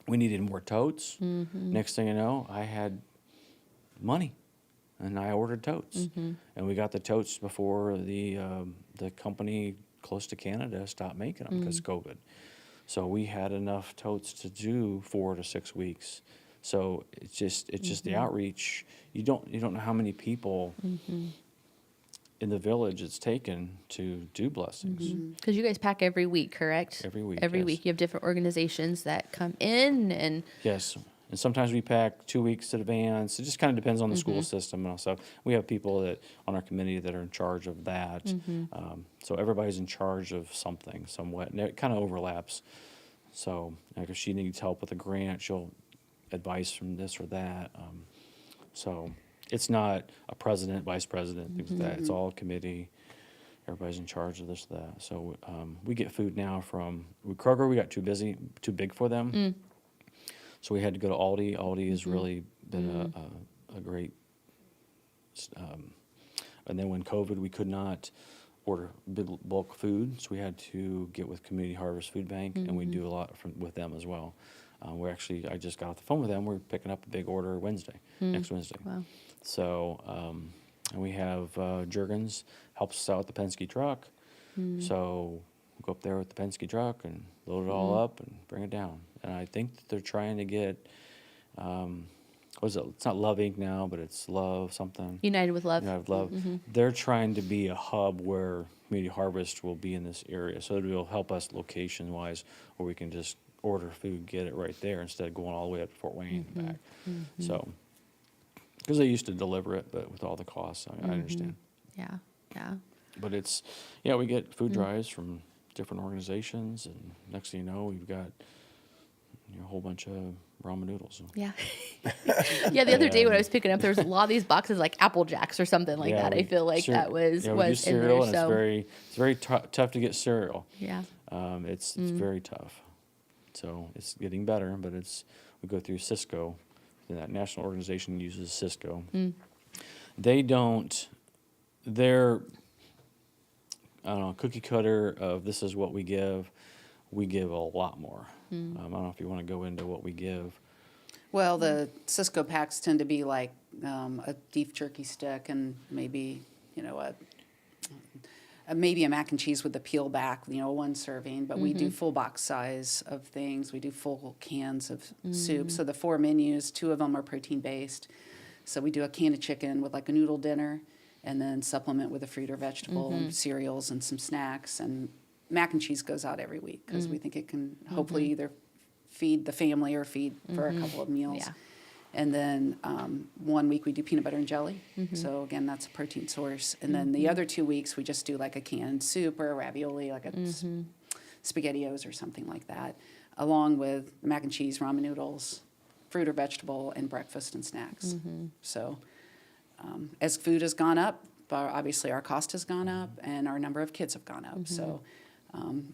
We needed more totes. Next thing you know, I had money, and I ordered totes, and we got the totes before the company close to Canada stopped making them because of COVID. So we had enough totes to do 4 to 6 weeks. So it's just the outreach. You don't know how many people in the village it's taken to do blessings. Because you guys pack every week, correct? Every week, Every yes. week. You have different organizations that come in, and Yes, and sometimes we pack 2 weeks in advance. It just kind of depends on the school system, and also we have people that on our committee that are in charge of that. So everybody's in charge of something, somewhat, and it kind of overlaps. So like if she needs help with a grant, she'll advice from this or that. So it's not a president, vice president, things like that. It's all a committee. Everybody's in charge of this or that. So we get food now from Kroger. We got too big for them. So we had to go to Aldi. Aldi has really been a great. And then when COVID, we could not order big bulk food, so we had to get with Community Harvest Food Bank, and we do a lot with them as well. I just got off the phone with them. We're picking up a big order next Wednesday. wow. So, and we have Juergen's helps us out with the Penske truck. So we go up there with the Penske truck and load it all up and bring it down. And I think that they're trying to get, it's not Love Inc. now, but it's Love something. United with Love. United with Love. They're trying to be a hub where Community Harvest will be in this area. So it will help us location-wise, where we can just order food, get it right there, instead of going all the way up to Fort Wayne and back. So, because they used to deliver it, but with all the costs, I understand. Yeah. Yeah. But we get food drives from different organizations, and next thing you know, we've got a whole bunch of ramen noodles. Yeah. Yeah, the other day when I was picking up, there was a lot of these boxes like Apple Jacks or something like that. I feel like that was we do in cereal, there. and it's very tough to get cereal. Yeah. It's very tough. So it's getting better, but we go through Cisco. And that national organization uses Cisco. They don't. I don't know, cookie cutter of this is what we give a lot more. I don't know if you want to go into what we give. Well, the Cisco packs tend to be like a beef jerky stick and maybe, maybe a mac and cheese with the peel back, one serving. But we do full box size of things. We do full cans of soup. So the 4 menus, 2 of them are protein based. So we do a can of chicken with like a noodle dinner, and then supplement with a fruit or vegetable and cereals and some snacks. And mac and cheese goes out every week because we think it can hopefully either feed the family or feed for a couple of meals. Yeah. And then 1 week we do peanut butter and jelly. So again, that's a protein source. And then the other 2 weeks we just do like a canned soup or a ravioli, like a SpaghettiOs or something like that, along with mac and cheese, ramen noodles, fruit or vegetable, and breakfast and snacks. So as food has gone up, obviously our cost has gone up and our number of kids have gone up. So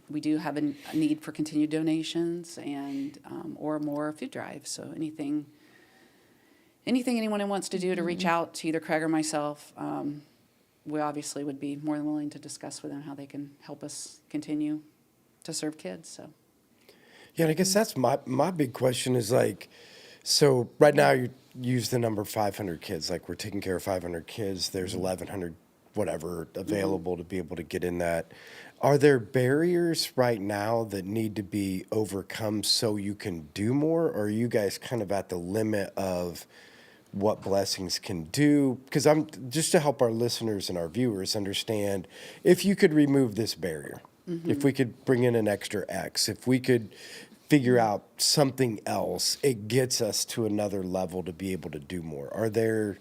we do have a need for continued donations and or more food drives. So anything anyone wants to do to reach out to either Craig or myself, we obviously would be more than willing to discuss with them how they can help us continue to serve kids. So Yeah, and I guess that's my big question is like, so right now you use the number 500 kids, like we're taking care of 500 kids. There's 1,100 whatever available to be able to get in that. Are there barriers right now that need to be overcome so you can do more, or are you guys kind of at the limit of what Blessings can do? Because I'm just to help our listeners and our viewers understand, if you could remove this barrier, if we could bring in an extra X, if we could figure out something else, it gets us to another level to be able to do more. Are there,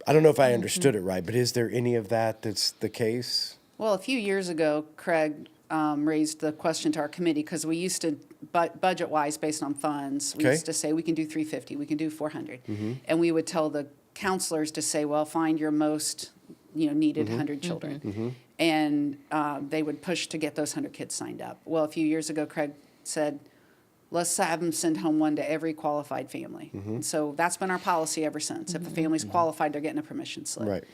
I don't know if I understood it right, but is there any of that that's the case? well, a few years ago, Craig raised the question to our committee because we used to, budget-wise, based on funds, we Okay. used to say we can do 350, we can do 400. And we would tell the counselors to say, well, find your most needed 100 children. And they would push to get those 100 kids signed up. Well, a few years ago, Craig said, let's have them send home one to every qualified family. And so that's been our policy ever since. If the family's qualified, they're getting a permission slip. Right.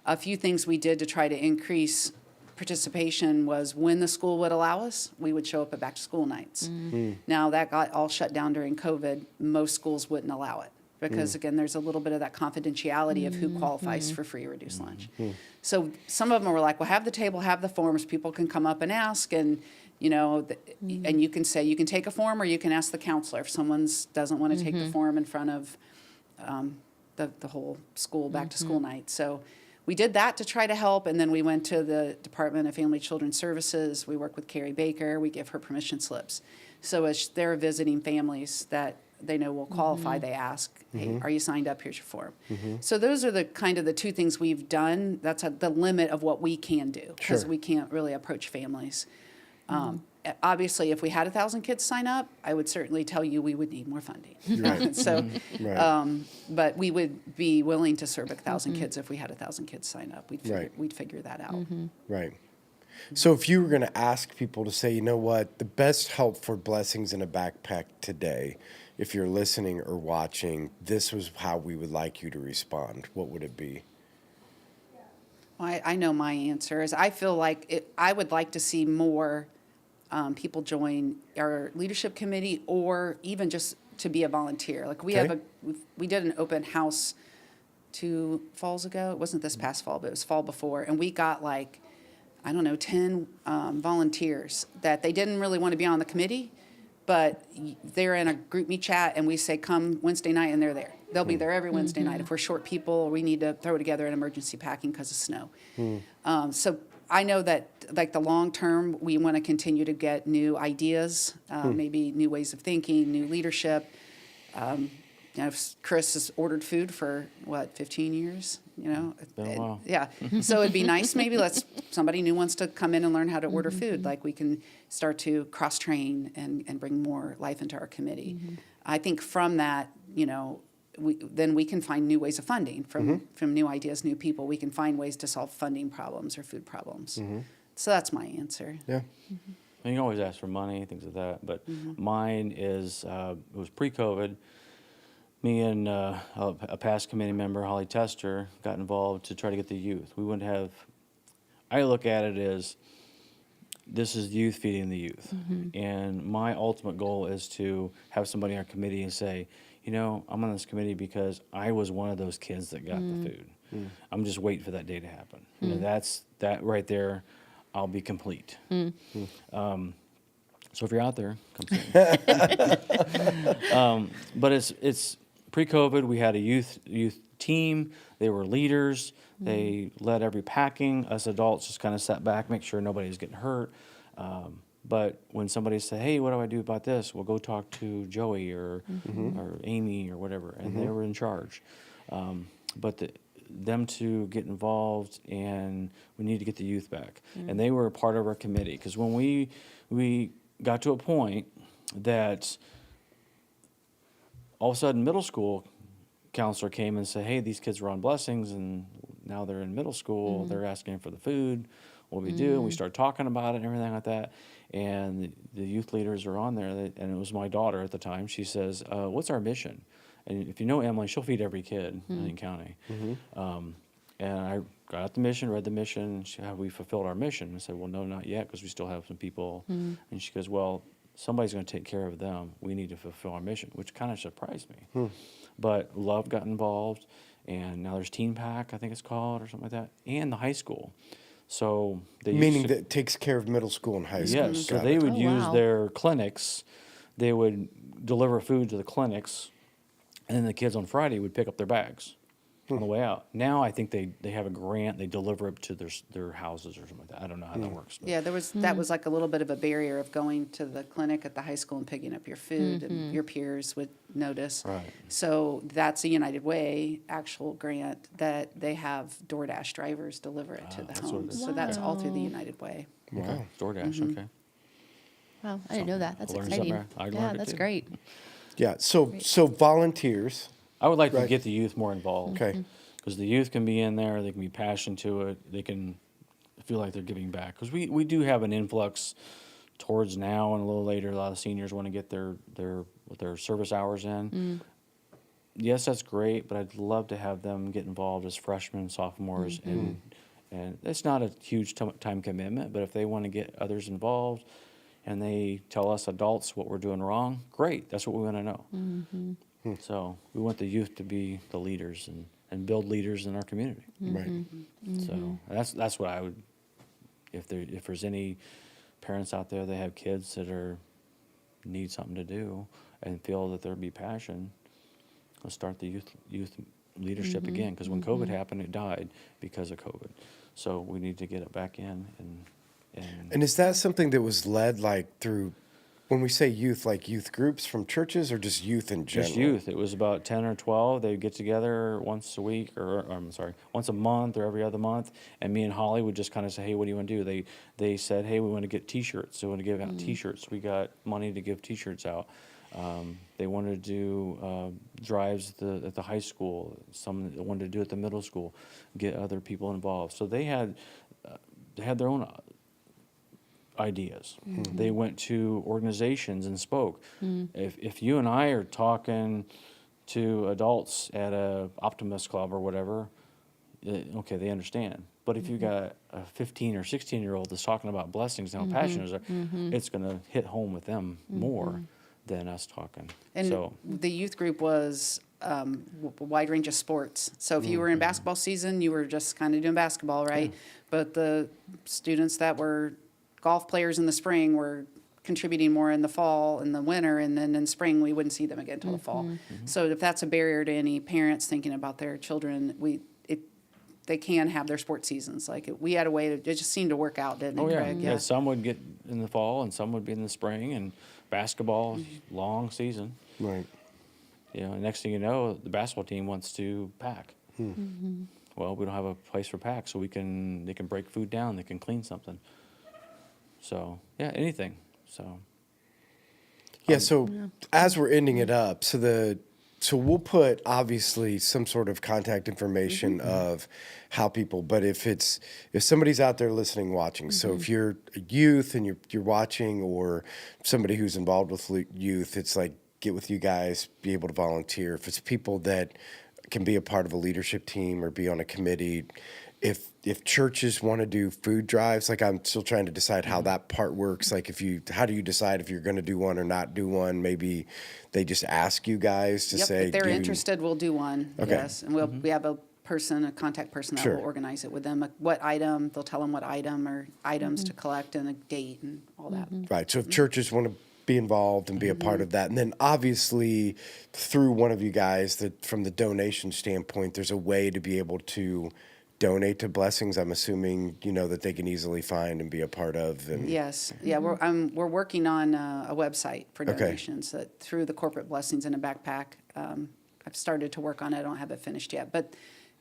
A few things we did to try to increase participation was when the school would allow us, we would show up at back to school nights. Now that got all shut down during COVID. Most schools wouldn't allow it because again, there's a little bit of that confidentiality of who qualifies for free or reduced lunch. So some of them were like, well, have the table, have the forms, people can come up and ask, and and you can say, you can take a form or you can ask the counselor if someone doesn't want to take the form in front of the whole school back to school night. So we did that to try to help, and then we went to the Department of Family Children's Services. We work with Carrie Baker. We give her permission slips. So as they're visiting families that they know will qualify, they ask, hey, are you signed up? Here's your form. So those are the kind of the 2 things we've done. That's the limit of what we can do because Sure. we can't really approach families. Obviously, if we had 1,000 kids sign up, I would certainly tell you we would need more funding. Right. So, Right. but we would be willing to serve 1,000 kids if we had 1,000 kids sign up. Right. We'd figure that out. Right. So if you were going to ask people to say, you know what, the best help for Blessings in a Backpack today, if you're listening or watching, this was how we would like you to respond, what would it be? I know my answer is I feel like I would like to see more people join our leadership committee or even just to be a volunteer. Like we Okay. we did an open house 2 falls ago. It wasn't this past fall, but it was fall before. And we got 10 volunteers that they didn't really want to be on the committee, but they're in a group me chat and we say, come Wednesday night, and they're there. They'll be there every Wednesday night. If we're short people or we need to throw together an emergency packing because of snow. So I know that the long term, we want to continue to get new ideas, maybe new ways of thinking, new leadership. Chris has ordered food for 15 years, Been a while. Yeah. So it'd be nice, maybe somebody new wants to come in and learn how to order food. Like we can start to cross train and bring more life into our committee. I think from that, then we can find new ways of funding from new ideas, new people. We can find ways to solve funding problems or food problems. So that's my answer. Yeah. And you can always ask for money, things like that. But mine is, it was pre-COVID. Me and a past committee member, Holly Tester, got involved to try to get the youth. We wouldn't have I look at it as this is youth feeding the youth. And my ultimate goal is to have somebody on our committee and say, I'm on this committee because I was one of those kids that got the food. I'm just waiting for that day to happen. That's that right there. I'll be complete. So if you're out there, come see me. But it's pre-COVID. We had a youth team. They were leaders. They led every packing. Us adults just kind of sat back, make sure nobody's getting hurt. But when somebody said, "Hey, what do I do about this?" Well, go talk to Joey or Amy or whatever, and they were in charge. But them to get involved, and we need to get the youth back. And they were a part of our committee, because when we got to a point that all of a sudden middle school counselor came and said, "Hey, these kids were on blessings, and now they're in middle school. They're asking for the food. What do we do?" And we started talking about it and everything like that. And the youth leaders are on there, and it was my daughter at the time. She says, "What's our mission?" And if you know Emily, she'll feed every kid in Lane County. And I got out the mission, read the mission. She, "Have we fulfilled our mission?" I said, "Well, no, not yet, because we still have some people." And she goes, "Well, somebody's going to take care of them. We need to fulfill our mission," which kind of surprised me. But Love got involved, and now there's Teen Pack, I think it's called, or something like that, and the high school. So they Meaning that it takes care of middle school and high school. yes, so Got they it. would Oh, use wow. their clinics. They would deliver food to the clinics, and then the kids on Friday would pick up their bags on the way out. Now I think they have a grant. They deliver it to their houses or something like that. I don't know how that works. But Yeah, that was like a little bit of a barrier of going to the clinic at the high school and picking up your food, and your peers would notice. Right. So that's a United Way actual grant that they have DoorDash drivers deliver it to the that's what it homes. is. So that's all through the United Way. Okay, DoorDash. Okay. Wow, I didn't know that. That's I learned exciting. something. I learned Yeah, it that's too. great. Yeah. So volunteers. I would like to Right. get the youth more involved. Okay. Because the youth can be in there, they can be passionate to it, they can feel like they're giving back. Because we do have an influx towards now and a little later. A lot of seniors want to get their service hours in. Yes, that's great, but I'd love to have them get involved as freshmen, sophomores, and it's not a huge time commitment. But if they want to get others involved, and they tell us adults what we're doing wrong, great. That's what we want to know. So we want the youth to be the leaders and build leaders in our community. Right. So that's what I would, if there's any parents out there that have kids that need something to do and feel that there'd be passion, let's start the youth leadership again. Because when COVID happened, it died because of COVID. So we need to get it back in And is that something that was led like through, when we say youth, like youth groups from churches or just youth in general? just youth. It was about 10 or 12. They'd get together once a week, once a month or every other month. And me and Holly would just kind of say, "Hey, what do you want to do?" They said, "Hey, we want to get T-shirts. So we want to give out T-shirts." We got money to give T-shirts out. They wanted to do drives at the high school. Some wanted to do it at the middle school, get other people involved. So they had their own ideas. They went to organizations and spoke. If you and I are talking to adults at a Optimist Club or whatever, okay, they understand. But if you got a 15 or 16-year-old that's talking about blessings and how passionate it is, it's going to hit home with them more than us talking. And So the youth group was a wide range of sports. So if you were in basketball season, you were just kind of doing basketball, right? But the students that were golf players in the spring were contributing more in the fall and the winter, and then in spring we wouldn't see them again until the fall. So if that's a barrier to any parents thinking about their children, they can have their sports seasons. Like we had a way to, it just seemed to work out, didn't it, Craig? Yeah. Some would get in the fall and some would be in the spring, and basketball, long season. Right. Next thing you know, the basketball team wants to pack. Well, we don't have a place for pack, so they can break food down, they can clean something. So, yeah, anything. So, Yeah. So as we're ending it up, so we'll put obviously some sort of contact information of how people. But if somebody's out there listening, watching, so if you're a youth and you're watching, or somebody who's involved with youth, it's like get with you guys, be able to volunteer. If it's people that can be a part of a leadership team or be on a committee, if if churches want to do food drives, like I'm still trying to decide how that part works. Like how do you decide if you're going to do one or not do one? Maybe they just ask you guys to Yep, say, if they're interested, we'll do one, Okay. yes. And we have a contact person that Sure. will organize it with them. What item, they'll tell them what item or items to collect and a date and all that. Right. So if churches want to be involved and be a part of that, and then obviously through one of you guys, that from the donation standpoint, there's a way to be able to donate to Blessings. I'm assuming that they can easily find and be a part of. And Yes, yeah, we're working on a website for Okay. donations that through the corporate Blessings in a Backpack. I've started to work on it. I don't have it finished yet, but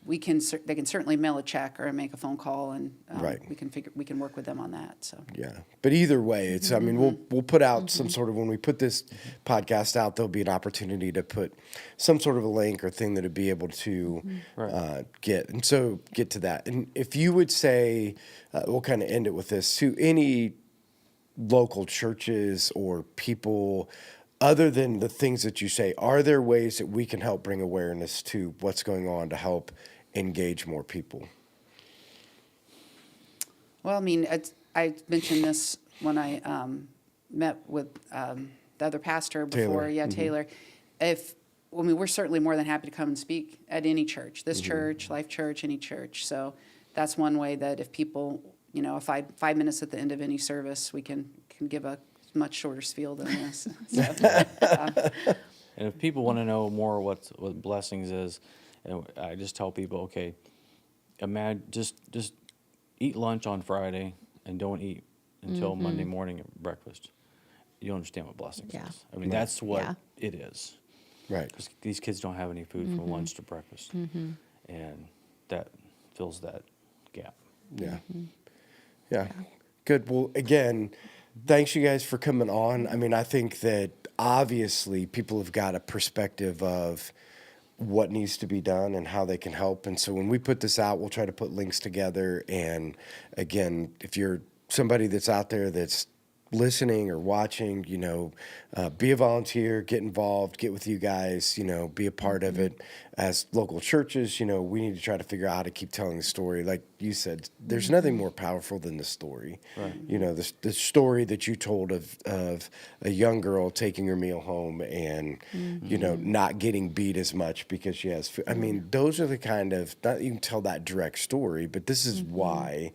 they can certainly mail a check or make a phone call, and Right. we can work with them on that. So Yeah, but either way, it's. I mean, we'll put out some sort of, when we put this podcast out, there'll be an opportunity to put some sort of a link or thing that'll be able to get to that. And if you would say, we'll kind of end it with this, to any local churches or people, other than the things that you say, are there ways that we can help bring awareness to what's going on to help engage more people? Well, I mean, I mentioned this when I met with the other pastor before. Taylor. Yeah, Taylor. We're certainly more than happy to come and speak at any church, this church, Life Church, any church. So that's one way that if people, if 5 minutes at the end of any service, we can give a much shorter spiel than this. So, And if people want to know more what Blessings is, I just tell people, okay, imagine just eat lunch on Friday and don't eat until Monday morning at breakfast. You understand what Blessings Yeah. is. I mean, that's what Yeah. it is. Right. 'Cause these kids don't have any food from lunch to breakfast, and that fills that gap. Yeah. Yeah. Good. Well, again, thanks you guys for coming on. I mean, I think that obviously people have got a perspective of what needs to be done and how they can help. And so when we put this out, we'll try to put links together. And again, if you're somebody that's out there that's listening or watching, be a volunteer, get involved, get with you guys, be a part of it. As local churches, we need to try to figure out how to keep telling the story. Like you said, there's nothing more powerful than the story. Right. The story that you told of a young girl taking her meal home and, not getting beat as much because she has food. I mean, those are the kind of, not you can tell that direct story, but this is why,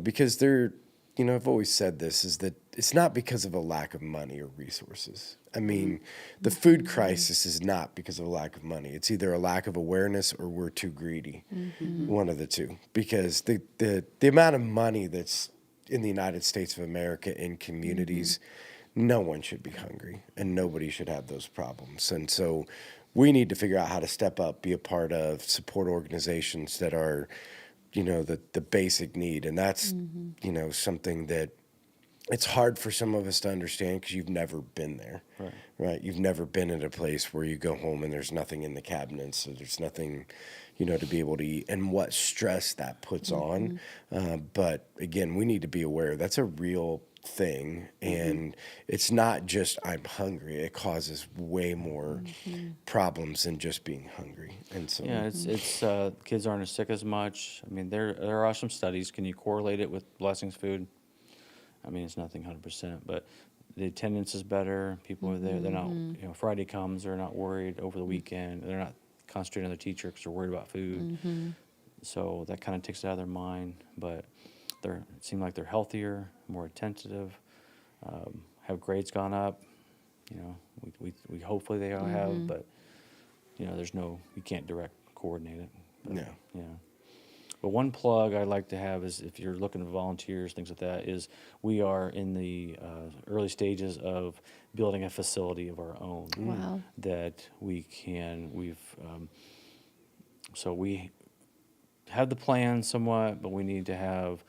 because they're, I've always said this, is that it's not because of a lack of money or resources. I mean, the food crisis is not because of a lack of money. It's either a lack of awareness or we're too greedy, one of the two. Because the amount of money that's in the United States of America in communities, no one should be hungry and nobody should have those problems. And so we need to figure out how to step up, be a part of, support organizations that are, the basic need. And that's, something that it's hard for some of us to understand because you've never been there, right? You've never been in a place where you go home and there's nothing in the cabinets, so there's nothing, to be able to eat, and what stress that puts on. But again, we need to be aware that's a real thing, and it's not just I'm hungry. It causes way more problems than just being hungry. And so Yeah, it's kids aren't as sick as much. I mean, there are some studies. Can you correlate it with Blessings food? I mean, it's nothing 100%, but the attendance is better. People are there. They're not, Friday comes, they're not worried over the weekend. They're not concentrating on their teacher because they're worried about food. So that kind of takes it out of their mind. But it seems like they're healthier, more attentive. Have grades gone up? We hopefully they all have, but you can't direct coordinate it. But, No. Yeah. But one plug I'd like to have is, if you're looking for volunteers, things like that, is we are in the early stages of building a facility of our own. Wow. That we have the plan somewhat, but we need to have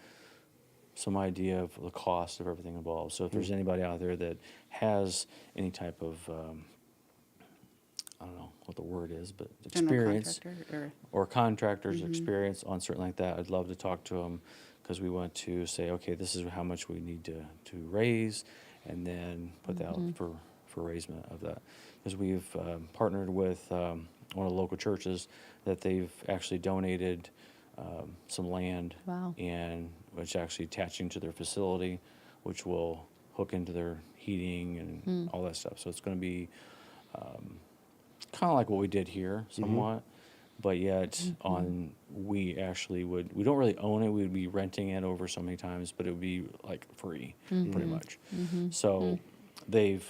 some idea of the cost of everything involved. So if there's anybody out there that has any type of, I don't know what the word is, but general experience contractor or contractors' experience on something like that, I'd love to talk to them, because we want to say, okay, this is how much we need to raise, and then put that out for raisement of that. Because we've partnered with one of the local churches that they've actually donated some land. Wow. And which actually attaching to their facility, which will hook into their heating and all that stuff. So it's going to be kind of like what we did here somewhat, but yet we actually we don't really own it. We'd be renting it over so many times, but it would be like free pretty much. So they've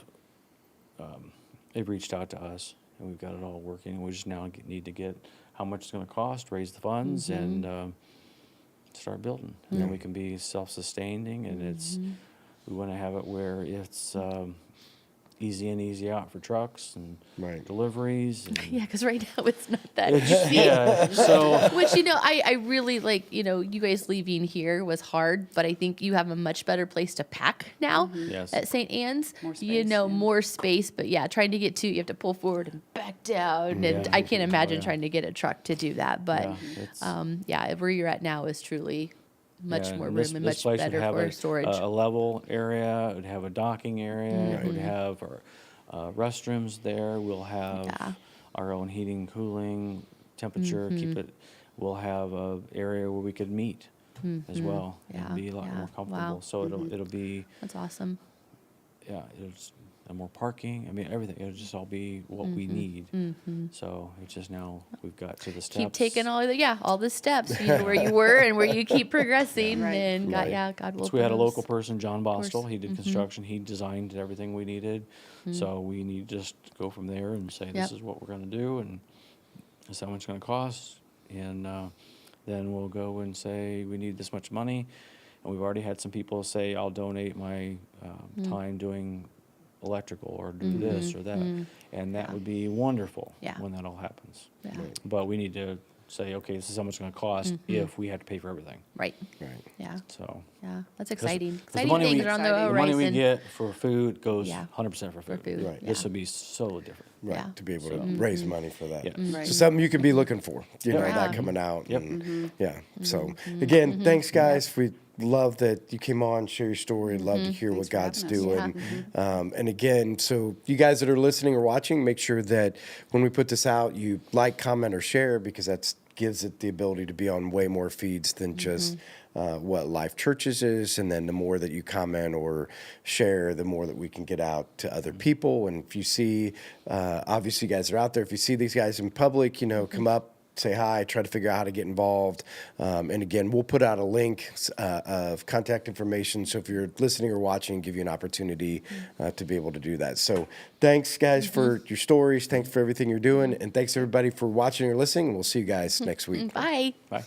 reached out to us and we've got it all working. And we just now need to get how much it's going to cost, raise the funds, and start building. And then we can be self-sustaining, and we want to have it where it's easy in, easy out for trucks and Right. deliveries. And Yeah, because right now it's not that it's- easy. yeah, so Which, I really like, you guys leaving here was hard, but I think you have a much better place to pack now Yes. at St. Anne's. More space, More space, but yeah, trying to get to, you have to pull forward and back down. And Yeah. I can't imagine yeah. trying to get a truck to do that. But it's- where you're at now is truly much Yeah, more and room this and place much would better have for storage. a level area. It would have a docking area. It would have our restrooms there. We'll have Yeah. our own heating, cooling, temperature. Keep it. We'll have a area where we could meet as well Yeah, and be a lot yeah. more comfortable. Wow. So it'll be That's awesome. it's more parking. I mean everything. It'll just all be what we need. So it's just now we've got to the steps. Keep taking all the steps, where you were and where you keep progressing. Right. And Right. God will. So we had a bless. local person, John Bostel. course. He did construction. He designed everything we needed. So we need to just go from there and say, this Yep. is what we're going to do, and this is how much it's going to cost. And then we'll go and say, we need this much money. And we've already had some people say, I'll donate my time doing electrical or do this or that. And that would be wonderful Yeah. when that all happens. Yeah. But we need to say, okay, this is how much it's going to cost if we had to pay for everything. Right. Right. Yeah. So Yeah. That's 'cause exciting. the Exciting money things we- are on the Exciting. the money we horizon. get for food goes Yeah. 100% for food. food, Right. yeah. This would be so different. Right, Yeah. to be able to raise money for that. Yeah. Right. So something you can be looking for, Yeah. that coming out. Yep. And, Yeah. So again, thanks guys. We love that you came on, share your story. Love to hear Thanks what for God's having us. doing. And again, so you guys that are listening or watching, make sure that when we put this out, you like, comment, or share, because that gives it the ability to be on way more feeds than just what Life Churches is. And then the more that you comment or share, the more that we can get out to other people. And if you see, obviously you guys are out there, if you see these guys in public, come up, say hi, try to figure out how to get involved. And again, we'll put out a link of contact information. So if you're listening or watching, give you an opportunity to be able to do that. So thanks, guys, for your stories. Thanks for everything you're doing. And thanks, everybody, for watching or listening. And we'll see you guys next week. Bye. Bye.